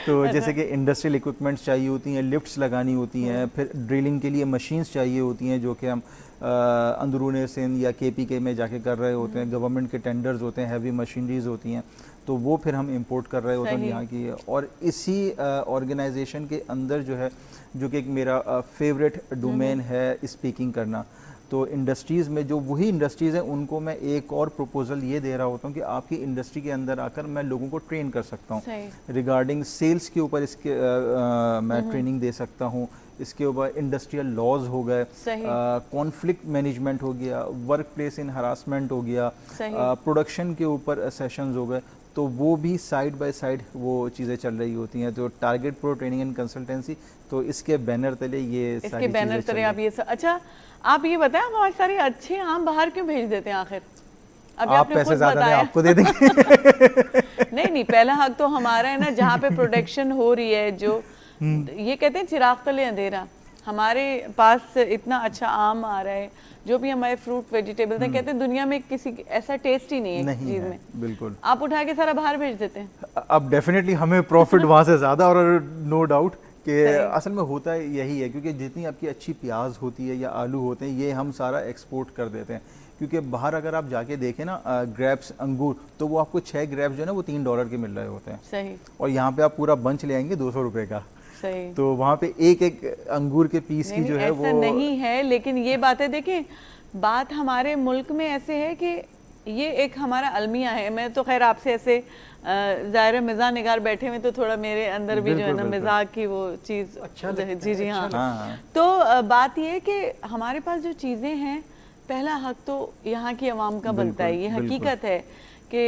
तो जैसे कि इंडस्ट्रियल इक्विपमेंट्स चाहिए होती हैं, लिफ्ट्स लगानी होती हैं, फिर ड्रिलिंग के लिए मशीन्स चाहिए होती हैं जो कि हम अंदरून सिंध या KPK में जाके कर रहे होते हैं। गवर्नमेंट के टेंडर्स होते हैं, हैवी मशीनरीज होती हैं, तो वो फिर हम इंपोर्ट कर रहे होते हैं यहाँ की। और इसी ऑर्गेनाइजेशन के अंदर जो है, जो कि एक मेरा फेवरेट डोमेन है स्पीकिंग करना, तो इंडस्ट्रीज़ में जो वही इंडस्ट्रीज़ हैं उनको मैं एक और प्रपोजल ये दे रहा होता हूँ कि आपकी इंडस्ट्री के अंदर आकर मैं लोगों को ट्रेन कर सकता हूँ रिगार्डिंग सेल्स के ऊपर। इसके मैं ट्रेनिंग दे सकता हूँ। इसके ऊपर इंडस्ट्रियल लॉज हो गए, कॉन्फ्लिक्ट मैनेजमेंट हो गया, वर्क प्लेस इन हरासमेंट हो गया, प्रोडक्शन के ऊपर सेशंस हो गए, तो वो भी साइड बाय साइड वो चीज़ें चल रही होती हैं। तो target pro training and consultancy, तो इसके बैनर तले ये इसके बैनर तले आप ये अच्छा आप ये बताएं, हमारे सारे अच्छे आम बाहर क्यों भेज देते हैं आखिर? अभी आप पैसे ज़्यादा नहीं, आपको दे देंगे। नहीं, पहला हक तो हमारा है ना, जहाँ पे प्रोडक्शन हो रही है। जो ये कहते हैं चिराग तले अंधेरा, हमारे पास इतना अच्छा आम आ रहा है, जो भी हमारे फ्रूट वेजिटेबल्स हैं, कहते हैं दुनिया में किसी ऐसा टेस्ट ही नहीं है चीज में। बिल्कुल। आप उठा के सारा बाहर भेज देते हैं। अब डेफिनेटली हमें प्रॉफिट वहाँ से ज़्यादा, और नो डाउट कि असल में होता यही है, क्योंकि जितनी आपकी अच्छी प्याज होती है या आलू होते हैं, ये हम सारा एक्सपोर्ट कर देते हैं। क्योंकि बाहर अगर आप जाके देखें ना ग्रेप्स अंगूर, तो वो आपको 6 ग्रेप्स जो है ना वो $3 के मिल रहे होते हैं। सही। और यहाँ पे आप पूरा बंच ले आएंगे 200 रुपए का। सही। तो वहाँ पे एक अंगूर के पीस की जो है वो नहीं है। लेकिन ये बातें देखें, बात हमारे मुल्क में ऐसे है कि ये एक हमारा अलमिया है। मैं तो खैर आपसे ऐसे ज़ाहिर मिज़ाह निगार बैठे हुए, तो थोड़ा मेरे अंदर भी जो है ना मिज़ाह की वो चीज़ अच्छा जी हाँ। तो बात ये है कि हमारे पास जो चीज़ें हैं, पहला हक तो यहाँ की आवाम का बनता है। ये हकीकत है कि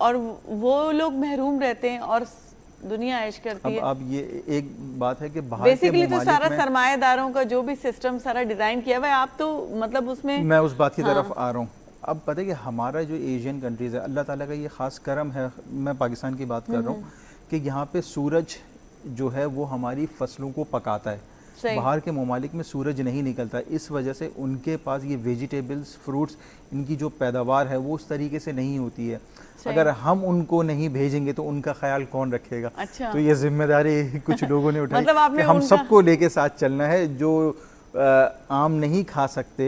और वो लोग महरूम रहते हैं और दुनिया ऐश करती है। अब ये एक बात है कि बाहर बेसिकली तो सारा सरमाएदारों का जो भी सिस्टम सारा डिज़ाइन किया हुआ है, आप तो मतलब उसमें मैं उस बात की तरफ आ रहा हूँ। अब पता है कि हमारा जो एशियन कंट्रीज़ है, अल्लाह ताला का ये ख़ास करम है, मैं पाकिस्तान की बात कर रहा हूँ, कि यहाँ पे सूरज जो है वो हमारी फसलों को पकाता है। बाहर के ममालिक में सूरज नहीं निकलता, इस वजह से उनके पास ये वेजिटेबल्स फ्रूट्स इनकी जो पैदावार है वो उस तरीके से नहीं होती है। अगर हम उनको नहीं भेजेंगे तो उनका ख्याल कौन रखेगा? अच्छा। तो ये जिम्मेदारी कुछ लोगों ने उठाई मतलब कि हम सबको लेके साथ चलना है। जो आम नहीं खा सकते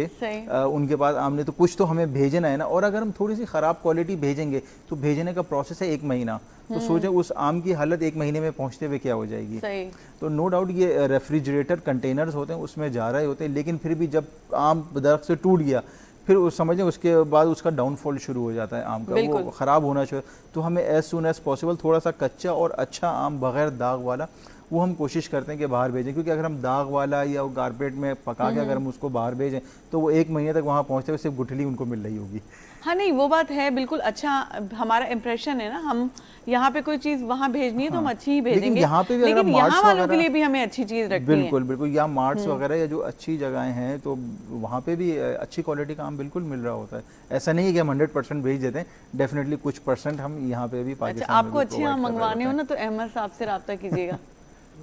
उनके पास आम नहीं, तो कुछ तो हमें भेजना है ना। और अगर हम थोड़ी सी ख़राब क्वालिटी भेजेंगे तो भेजने का प्रोसेस है 1 महीना, तो सोचें उस आम की हालत 1 महीने में पहुंचते हुए क्या हो जाएगी। तो नो डाउट ये रेफ्रिजरेटर कंटेनर्स होते हैं उसमें जा रहे होते हैं, लेकिन फिर भी जब आम दरख्त से टूट गया फिर समझें उसके बाद उसका डाउनफॉल शुरू हो जाता है आम का, वो ख़राब होना चाहिए। तो हमें एज सुन एज पॉसिबल थोड़ा सा कच्चा और अच्छा आम बग़ैर दाग वाला वो हम कोशिश करते हैं कि बाहर भेजें, क्योंकि अगर हम दाग वाला या वो कारपेट में पका के अगर हम उसको बाहर भेजें तो वो 1 महीने तक वहाँ पहुँचते हुए सिर्फ गुठली उनको मिल रही होगी। हाँ नहीं, वो बात है बिल्कुल। अच्छा हमारा इम्प्रेशन है ना, हम यहाँ पे कोई चीज़ वहाँ भेजनी है तो हम अच्छी ही भेजेंगे, लेकिन यहाँ वालों के लिए भी हमें अच्छी चीज़ रखनी है। बिल्कुल। या मार्ट्स वगैरह या जो अच्छी जगहें हैं तो वहाँ पे भी अच्छी क्वालिटी का आम बिल्कुल मिल रहा होता है। ऐसा नहीं है कि हम 100% भेज देते हैं, डेफिनेटली कुछ % हम यहाँ पे भी पाकिस्तान में। आपको अच्छे आम मंगवाने हो ना तो अहमद साहब से रब्ता कीजिएगा।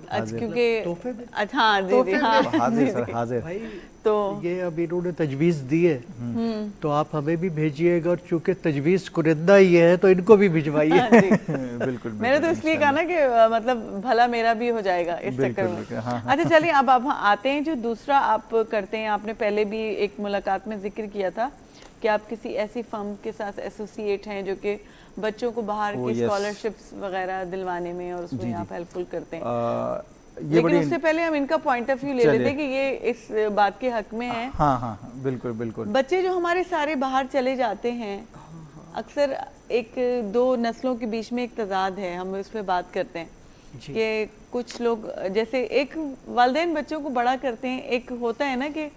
अच्छा, क्योंकि अच्छा हाँ जी हाजिर भाई, तो ये अब इन्होंने तजवीज़ दी है तो आप हमें भी भेजिएगा, और चूंकि तजवीज़ कुरिंदा ही है तो इनको भी भिजवाइए। बिल्कुल। मैंने तो इसलिए कहा ना कि मतलब भला मेरा भी हो जाएगा इस चक्कर में। अच्छा चलिए, अब आप आते हैं जो दूसरा आप करते हैं। आपने पहले भी एक मुलाकात में जिक्र किया था कि आप किसी ऐसी फर्म के साथ एसोसिएट हैं जो कि बच्चों को बाहर की स्कॉलरशिप्स वगैरह दिलवाने में और उसमें आप हेल्पफुल करते हैं। ये लेकिन उससे पहले हम इनका पॉइंट ऑफ व्यू ले लेते हैं कि ये इस बात के हक में है। हाँ हाँ हाँ, बिल्कुल बिल्कुल। बच्चे जो हमारे सारे बाहर चले जाते हैं, अक्सर एक दो नस्लों के बीच में एक तजाद है, हम उस पर बात करते हैं कि कुछ लोग जैसे एक वालिदैन बच्चों को बड़ा करते हैं, एक होता है ना कि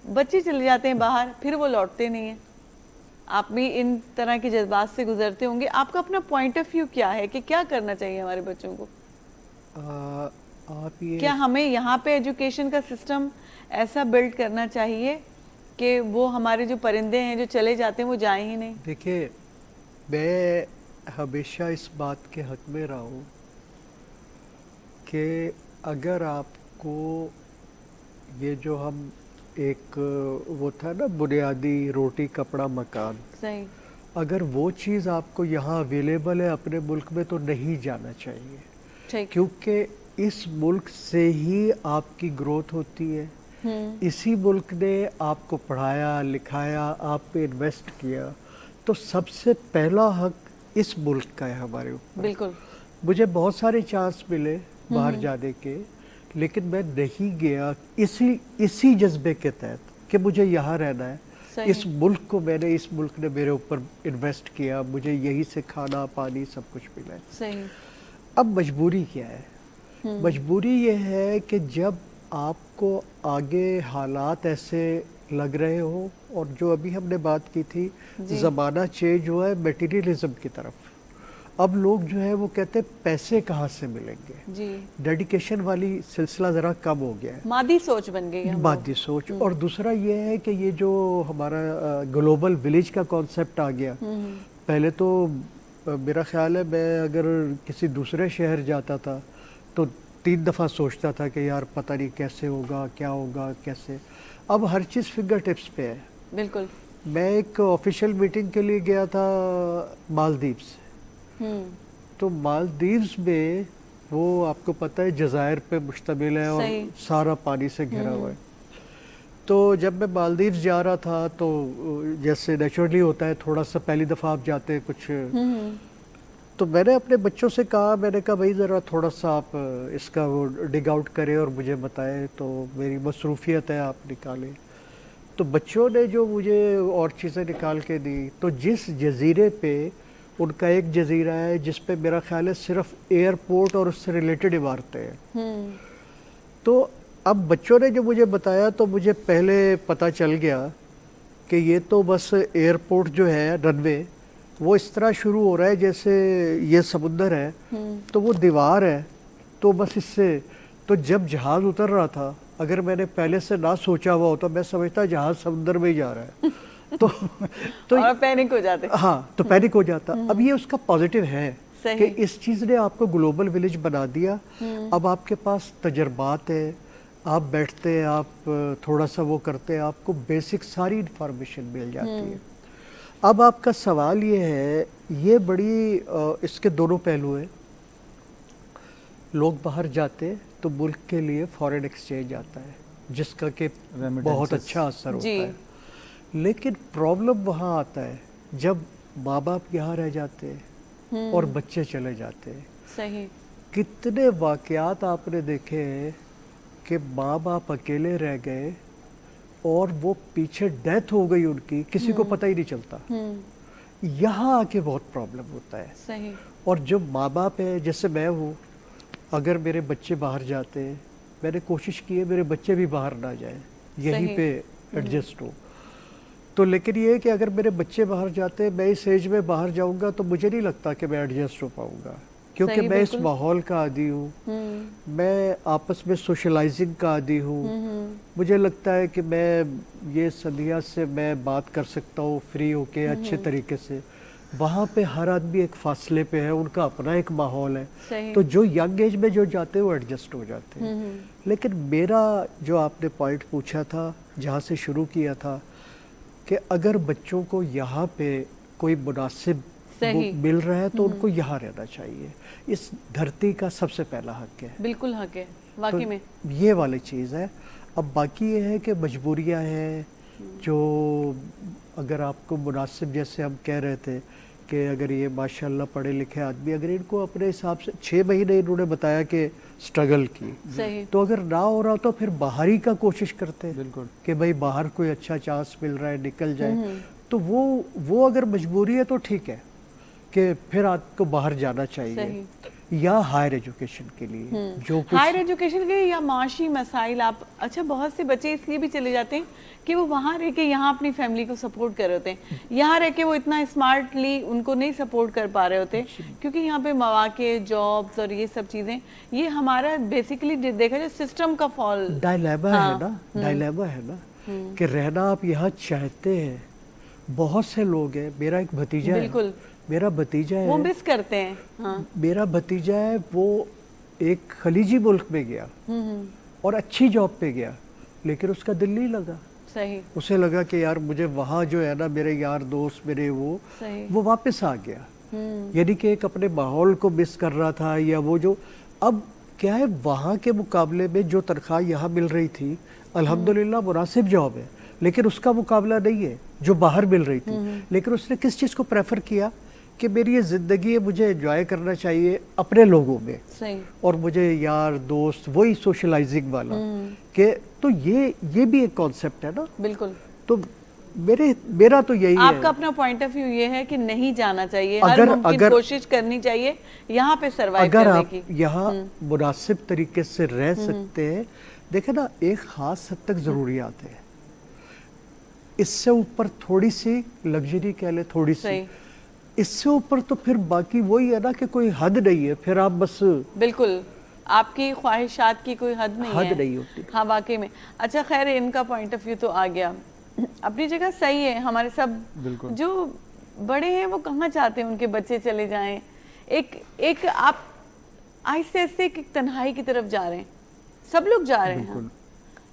बच्चे चले जाते हैं बाहर फिर वो लौटते नहीं हैं। आप भी इन तरह के जज्बात से गुजरते होंगे, आपका अपना पॉइंट ऑफ व्यू क्या है कि क्या करना चाहिए हमारे बच्चों को? आप ये क्या हमें यहाँ पे एजुकेशन का सिस्टम ऐसा बिल्ड करना चाहिए कि वो हमारे जो परिंदे हैं जो चले जाते हैं वो जाएं ही नहीं? देखिए, मैं हमेशा इस बात के हक में रहा हूँ कि अगर आपको ये जो हम एक वो था ना बुनियादी रोटी कपड़ा मकान, सही, अगर वो चीज़ आपको यहाँ अवेलेबल है अपने मुल्क में तो नहीं जाना चाहिए, ठीक। क्योंकि इस मुल्क से ही आपकी ग्रोथ होती है। इसी मुल्क ने आपको पढ़ाया लिखाया, आप पे इन्वेस्ट किया, तो सबसे पहला हक इस मुल्क का है हमारे ऊपर। बिल्कुल। मुझे बहुत सारे चांस मिले बाहर जाने के, लेकिन मैं नहीं गया इसी जज्बे के तहत कि मुझे यहाँ रहना है। सही। इस मुल्क को मैंने, इस मुल्क ने मेरे ऊपर इन्वेस्ट किया, मुझे यहीं से खाना पानी सब कुछ मिला है। सही। अब मजबूरी क्या है? मजबूरी ये है कि जब आपको आगे हालात ऐसे लग रहे हो, और जो अभी हमने बात की थी, ज़माना चेंज हुआ है मटेरियलिज्म की तरफ। अब लोग जो है वो कहते हैं पैसे कहाँ से मिलेंगे जी। डेडिकेशन वाली सिलसिला ज़रा कम हो गया है, मादी सोच बन गई है। मादी सोच। और दूसरा ये है कि ये जो हमारा ग्लोबल विलेज का कॉन्सेप्ट आ गया, पहले तो मेरा ख्याल है मैं अगर किसी दूसरे शहर जाता था तो 3 दफ़ा सोचता था कि यार पता नहीं कैसे होगा, क्या होगा, कैसे। अब हर चीज़ फिंगर टिप्स पे है। बिल्कुल। मैं एक ऑफिशियल मीटिंग के लिए गया था मालदीव्स। तो मालदीव्स में वो आपको पता है जज़ायर पे मुश्तमिल है और सारा पानी से घिरा हुआ है। तो जब मैं मालदीव्स जा रहा था तो जैसे नेचुरली होता है, थोड़ा सा पहली दफ़ा आप जाते हैं कुछ, तो मैंने अपने बच्चों से कहा, मैंने कहा भाई ज़रा थोड़ा सा आप इसका वो डिग आउट करें और मुझे बताएं, तो मेरी मसरूफियत है, आप निकालें। तो बच्चों ने जो मुझे और चीज़ें निकाल के दी, तो जिस जजीरे पे, उनका एक जजीरा है जिस पे मेरा ख्याल है सिर्फ एयरपोर्ट और उससे रिलेटेड इमारतें हैं। तो अब बच्चों ने जो मुझे बताया तो मुझे पहले पता चल गया कि ये तो बस एयरपोर्ट जो है, रनवे, वो इस तरह शुरू हो रहा है जैसे ये समुंदर है तो वो दीवार है, तो बस इससे। तो जब जहाज़ उतर रहा था, अगर मैंने पहले से ना सोचा हुआ होता, मैं समझता जहाज़ समुंदर में ही जा रहा है। तो और पैनिक हो जाते। हाँ, तो पैनिक हो जाता। अब ये उसका पॉजिटिव है कि इस चीज़ ने आपको ग्लोबल विलेज बना दिया। अब आपके पास तजर्बात है, आप बैठते हैं, आप थोड़ा सा वो करते हैं, आपको बेसिक सारी इंफॉर्मेशन मिल जाती है। अब आपका सवाल ये है, ये बड़ी इसके दोनों पहलू हैं। लोग बाहर जाते हैं तो मुल्क के लिए फॉरेन एक्सचेंज आता है जिसका कि बहुत अच्छा असर होता है, लेकिन प्रॉब्लम वहाँ आता है जब माँ बाप यहाँ रह जाते हैं और बच्चे चले जाते हैं। सही। कितने वाक़यात आपने देखे हैं कि माँ बाप अकेले रह गए और वो पीछे डेथ हो गई उनकी, किसी को पता ही नहीं चलता। यहाँ आके बहुत प्रॉब्लम होता है। सही। और जो माँ बाप है, जैसे मैं हूँ, अगर मेरे बच्चे बाहर जाते हैं, मैंने कोशिश की है मेरे बच्चे भी बाहर ना जाएं, यहीं पे एडजस्ट हो। तो लेकिन ये है कि अगर मेरे बच्चे बाहर जाते हैं, मैं इस एज में बाहर जाऊंगा तो मुझे नहीं लगता कि मैं एडजस्ट हो पाऊंगा, क्योंकि मैं इस माहौल का आदी हूँ, मैं आपस में सोशलाइजिंग का आदी हूँ। मुझे लगता है कि मैं ये सदिया से मैं बात कर सकता हूँ फ्री होके अच्छे तरीके से। वहाँ पे हर आदमी एक फासले पे है, उनका अपना एक माहौल है, तो जो यंग एज में जो जाते हैं वो एडजस्ट हो जाते हैं। लेकिन मेरा जो आपने पॉइंट पूछा था, जहाँ से शुरू किया था, कि अगर बच्चों को यहाँ पे कोई मुनासिब मिल रहा है तो उनको यहाँ रहना चाहिए। इस धरती का सबसे पहला हक है। बिल्कुल हक है, वाकई में ये वाली चीज़ है। अब बाकी ये है कि मजबूरियाँ हैं जो, अगर आपको मुनासिब, जैसे हम कह रहे थे कि अगर ये माशाल्लाह पढ़े लिखे आदमी, अगर इनको अपने हिसाब से 6 महीने इन्होंने बताया कि स्ट्रगल की, सही, तो अगर ना हो रहा तो फिर बाहर ही का कोशिश करते हैं बिल्कुल कि भाई बाहर कोई अच्छा चांस मिल रहा है निकल जाए। तो वो अगर मजबूरी है तो ठीक है कि फिर आपको बाहर जाना चाहिए, सही। या हायर एजुकेशन के लिए जो कुछ हायर एजुकेशन के लिए या माशी मसाइल आप, अच्छा बहुत से बच्चे इसलिए भी चले जाते हैं कि वो वहाँ रह के यहाँ अपनी फैमिली को सपोर्ट कर रहे होते हैं, यहाँ रह के वो इतना स्मार्टली उनको नहीं सपोर्ट कर पा रहे होते, क्योंकि यहाँ पे मौके, जॉब्स और ये सब चीज़ें, ये हमारा बेसिकली देखा जाए सिस्टम का फॉल। डायलेमा है ना, डायलेमा है ना कि रहना आप यहाँ चाहते हैं। बहुत से लोग हैं, मेरा एक भतीजा है, बिल्कुल, मेरा भतीजा वो है, मिस करते हैं। हाँ, मेरा भतीजा है, वो एक खलीजी मुल्क में गया और अच्छी जॉब पे गया, लेकिन उसका दिल नहीं लगा। सही, उसे लगा कि यार मुझे वहाँ जो है ना, मेरे यार दोस्त मेरे सही, वो वापस आ गया। यानी कि एक अपने माहौल को मिस कर रहा था, या वो जो अब क्या है, वहाँ के मुकाबले में जो तनख्वाह यहाँ मिल रही थी अल्हम्दुलिल्लाह मुनासिब जॉब है, लेकिन उसका मुकाबला नहीं है जो बाहर मिल रही थी। लेकिन उसने किस चीज़ को प्रेफर किया कि मेरी ये ज़िंदगी है, मुझे एंजॉय करना चाहिए अपने लोगों में, सही, और मुझे यार दोस्त वही सोशलाइजिंग वाला कि, तो ये भी एक कॉन्सेप्ट है ना। बिल्कुल। तो मेरा तो यही आपका है, अपना पॉइंट ऑफ व्यू ये है कि नहीं जाना चाहिए, हर अगर मुमकिन कोशिश करनी चाहिए यहाँ पे सरवाइव अगर करने आप की। यहाँ मुनासिब तरीके से रह सकते हैं। देखे ना, एक ख़ास हद तक ज़रूरियात है, इससे ऊपर थोड़ी सी लग्जरी कह ले, थोड़ी सी, सही, इससे ऊपर तो फिर बाकी वही है ना कि कोई हद नहीं है, फिर आप बस बिल्कुल आपकी ख्वाहिशात की कोई हद नहीं है। हद नहीं होती। हाँ वाकई में। अच्छा खैर, इनका पॉइंट ऑफ व्यू तो आ गया, अपनी जगह सही है। हमारे सब बिल्कुल। जो बड़े हैं वो कहाँ चाहते हैं उनके बच्चे चले जाएं। एक आप आहिस्ते आहिस्ते एक तन्हाई की तरफ जा रहे हैं, सब लोग जा रहे हैं।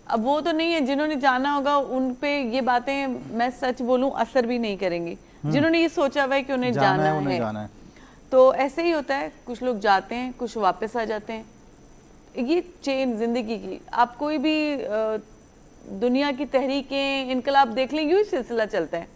अब वो तो नहीं है, जिन्होंने जाना होगा उन पे ये बातें, मैं सच बोलूं, असर भी नहीं करेंगी। जिन्होंने ये सोचा हुआ है कि उन्हें जाना है, जाना है। तो ऐसे ही होता है, कुछ लोग जाते हैं, कुछ वापस आ जाते हैं। ये चेन जिंदगी की, आप कोई भी दुनिया की तहरीकें, इनकलाब देख लें, यूं ही सिलसिला चलता है।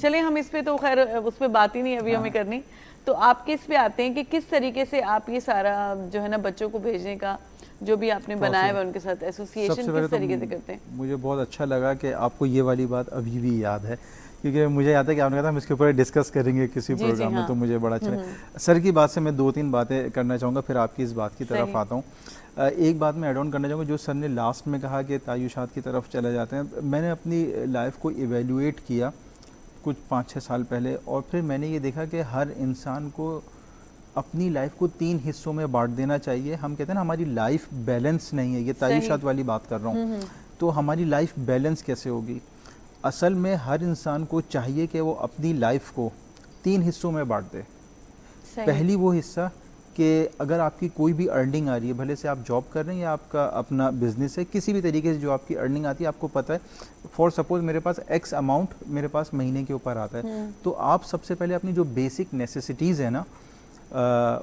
चले हम इस पे तो खैर उस पे बात ही नहीं अभी हमें करनी। तो आप किस पे आते हैं कि किस तरीके से आप ये सारा जो है ना बच्चों को भेजने का जो भी आपने बनाया हुआ उनके साथ एसोसिएशन किस तरीके से करते हैं? मुझे बहुत अच्छा लगा कि आपको ये वाली बात अभी भी याद है, क्योंकि मुझे याद है कि आपने कहा था हम इसके ऊपर डिस्कस करेंगे किसी प्रोग्राम में, तो मुझे बड़ा अच्छा लगा। सर की बात से मैं 2-3 बातें करना चाहूँगा, फिर आपकी इस बात की तरफ आता हूँ। एक बात मैं ऐड ऑन करना चाहूँगा, जो सर ने लास्ट में कहा कि तायुशात की तरफ चले जाते हैं। मैंने अपनी लाइफ को इवेल्युएट किया कुछ 5-6 साल पहले, और फिर मैंने ये देखा कि हर इंसान को अपनी लाइफ को 3 हिस्सों में बांट देना चाहिए। हम कहते हैं ना हमारी लाइफ बैलेंस नहीं है, ये तायुशात वाली बात कर रहा हूँ। तो हमारी लाइफ बैलेंस कैसे होगी? असल में हर इंसान को चाहिए कि वो अपनी लाइफ को 3 हिस्सों में बांट दे। पहली वो हिस्सा कि अगर आपकी कोई भी अर्निंग आ रही है, भले से आप जॉब कर रहे हैं या आपका अपना बिजनेस है, किसी भी तरीके से जो आपकी अर्निंग आती है, आपको पता है फॉर सपोज मेरे पास एक्स अमाउंट मेरे पास महीने के ऊपर आता है, तो आप सबसे पहले अपनी जो बेसिक नेसेसिटीज़ है ना,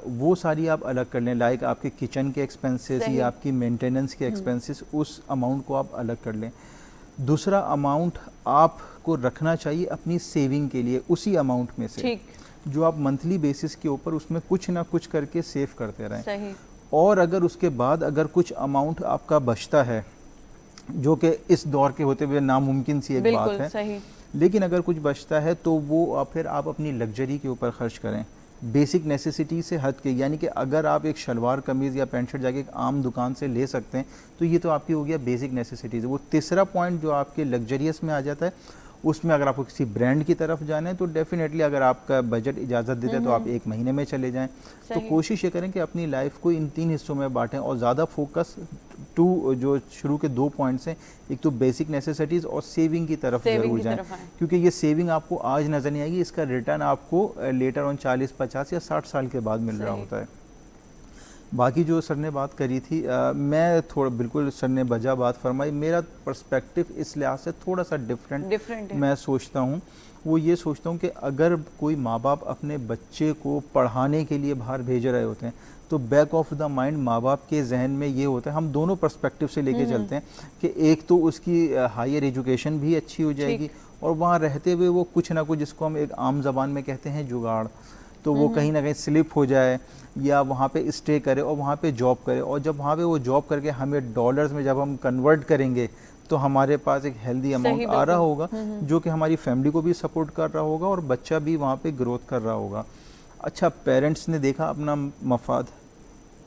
वो सारी आप अलग कर लें। लाइक आपके किचन के एक्सपेंसेस या आपकी मेंटेनेंस के एक्सपेंसेस, उस अमाउंट को आप अलग कर लें। दूसरा अमाउंट आपको रखना चाहिए अपनी सेविंग के लिए, उसी अमाउंट में से जो आप मंथली बेसिस के ऊपर उसमें कुछ ना कुछ करके सेव करते रहें। सही। और अगर उसके बाद अगर कुछ अमाउंट आपका बचता है, जो कि इस दौर के होते हुए नामुमकिन सी एक बात है, सही। लेकिन अगर कुछ बचता है तो वो फिर आप अपनी लग्जरी के ऊपर खर्च करें, बेसिक नेसेसिटी से हट के। यानी कि अगर आप एक शलवार कमीज़ या पैंट शर्ट जाके एक आम दुकान से ले सकते हैं, तो ये तो आपकी हो गया बेसिक नेसेसिटीज़। वो तीसरा पॉइंट जो आपके लग्जरियस में आ जाता है, उसमें अगर आपको किसी ब्रांड की तरफ जाना है तो डेफिनेटली अगर आपका बजट इजाज़त देता है तो आप 1 महीने में चले जाएं। तो कोशिश ये करें कि अपनी लाइफ को इन 3 हिस्सों में बांटें, और ज़्यादा फोकस जो शुरू के 2 पॉइंट्स हैं, एक तो बेसिक नेसेसिटीज़ और सेविंग की तरफ जरूर जाएं, क्योंकि ये सेविंग आपको आज नज़र नहीं आएगी, इसका रिटर्न आपको लेटर ऑन 40, 50 या 60 साल के बाद मिल रहा होता है। बाकी जो सर ने बात करी थी मैं थोड़ा बिल्कुल सर ने बजा बात फरमाई। मेरा पर्सपेक्टिव इस लिहाज से थोड़ा सा डिफरेंट है। मैं सोचता हूँ। वो ये सोचता हूँ कि अगर कोई माँ बाप अपने बच्चे को पढ़ाने के लिए बाहर भेज रहे होते हैं तो बैक ऑफ द माइंड माँ बाप के जहन में ये होता है, हम दोनों पर्सपेक्टिव से लेके चलते हैं कि एक तो उसकी हायर एजुकेशन भी अच्छी हो जाएगी और वहाँ रहते हुए वो कुछ ना कुछ, जिसको हम एक आम ज़बान में कहते हैं जुगाड़, तो वो कहीं ना कहीं स्लिप हो जाए या वहाँ पे स्टे करे और वहाँ पे जॉब करे, और जब वहाँ पे वो जॉब करके हमें डॉलर्स में जब हम कन्वर्ट करेंगे तो हमारे पास एक हेल्दी अमाउंट आ रहा होगा जो कि हमारी फैमिली को भी सपोर्ट कर रहा होगा और बच्चा भी वहाँ पे ग्रोथ कर रहा होगा। अच्छा, पेरेंट्स ने देखा अपना मफाद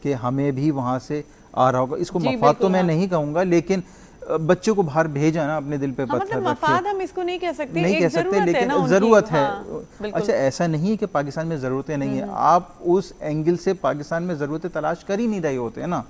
कि हमें भी वहाँ से आ रहा होगा, इसको मफाद तो मैं नहीं कहूँगा, लेकिन बच्चे को बाहर भेजा ना अपने दिल पे पत्थर मतलब मफाद हम इसको नहीं कह सकते, नहीं कह सकते, लेकिन ज़रूरत है। अच्छा, ऐसा नहीं है कि पाकिस्तान में ज़रूरतें नहीं है, आप उस एंगल से पाकिस्तान में ज़रूरतें तलाश कर ही नहीं रहे होते हैं ना,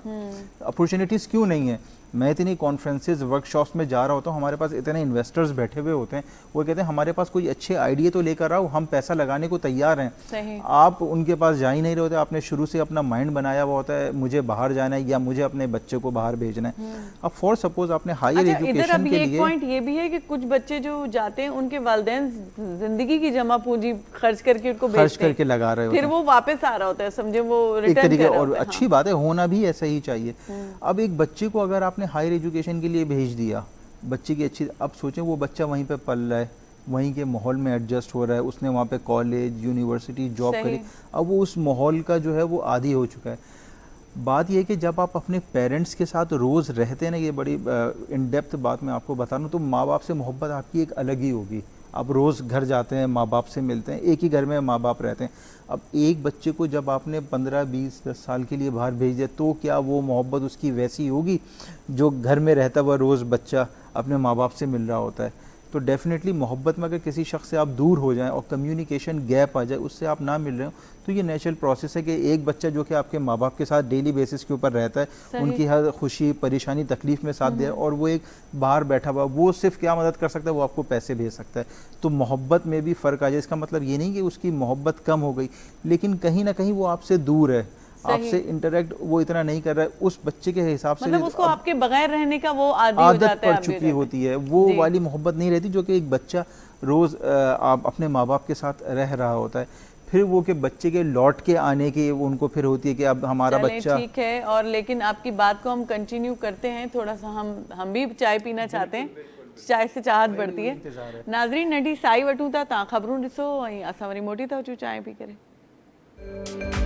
अपॉर्चुनिटीज़ क्यों नहीं है। मैं इतनी कॉन्फ्रेंसेज वर्कशॉप्स में जा रहा होता हूँ, हमारे पास इतने इन्वेस्टर्स बैठे हुए होते हैं, वो कहते हैं हमारे पास कोई अच्छे आइडिया तो लेकर आओ, हम पैसा लगाने को तैयार हैं। आप उनके पास जा ही नहीं रहे होते, आपने शुरू से अपना माइंड बनाया हुआ होता है मुझे बाहर जाना है या मुझे अपने बच्चे को बाहर भेजना है। अब फॉर सपोज आपने हायर एजुकेशन के लिए, पॉइंट ये भी है कि कुछ बच्चे जो जाते हैं उनके वालिदैन जिंदगी की जमा पूंजी खर्च करके उनको खर्च करके लगा रहे होते हैं, फिर वो वापस आ रहा होता है, समझे, वो एक तरीके, और अच्छी बात है, होना भी ऐसा ही चाहिए। अब एक बच्चे को अगर आपने हायर एजुकेशन के लिए भेज दिया, बच्चे की अच्छी, अब सोचें वो बच्चा वहीं पे पल रहा है, वहीं के माहौल में एडजस्ट हो रहा है, उसने वहाँ पे कॉलेज यूनिवर्सिटी जॉब करी, अब वो उस माहौल का जो है वो आदी हो चुका है। बात यह है कि जब आप अपने पेरेंट्स के साथ रोज़ रहते हैं ना, ये बड़ी इन डेप्थ बात मैं आपको बता रहा हूँ, तो माँ बाप से मोहब्बत आपकी एक अलग ही होगी। आप रोज़ घर जाते हैं, माँ बाप से मिलते हैं, एक ही घर में माँ बाप रहते हैं। अब एक बच्चे को जब आपने 15, 20, 10 साल के लिए बाहर भेज दिया, तो क्या वो मोहब्बत उसकी वैसी होगी जो घर में रहता हुआ रोज़ बच्चा अपने माँ बाप से मिल रहा होता है। तो डेफिनेटली मोहब्बत में अगर किसी शख्स से आप दूर हो जाएं और कम्युनिकेशन गैप आ जाए, उससे आप ना मिल रहे हो, तो ये नेचुरल प्रोसेस है कि एक बच्चा जो कि आपके माँ बाप के साथ डेली बेसिस के ऊपर रहता है, उनकी हर खुशी परेशानी तकलीफ में साथ दे, और वो एक बाहर बैठा हुआ, वो सिर्फ क्या मदद कर सकता है, वो आपको पैसे भेज सकता है। तो मोहब्बत में भी फ़र्क आ जाए, इसका मतलब ये नहीं कि उसकी मोहब्बत कम हो गई, लेकिन कहीं ना कहीं वो आपसे दूर है, आपसे इंटरेक्ट वो इतना नहीं कर रहा है। उस बच्चे के हिसाब से मतलब उसको आपके बगैर रहने का वो आदत पड़ चुकी होती है, वो वाली मोहब्बत नहीं रहती जो कि एक बच्चा रोज़ आप अपने माँ बाप के साथ रह रहा होता है। फिर वो के बच्चे के लौट के आने की उनको फिर होती है कि अब हमारा बच्चा, ठीक है। और लेकिन आपकी बात को हम कंटिन्यू करते हैं, थोड़ा सा हम भी चाय पीना चाहते हैं, चाय से चाहत बढ़ती है। नाज़रीन, नंढी साई वठूं था, तव्हां ख़बरूं ॾिसो ऐं असां वरी मोटी था अचूं चाय पी करे।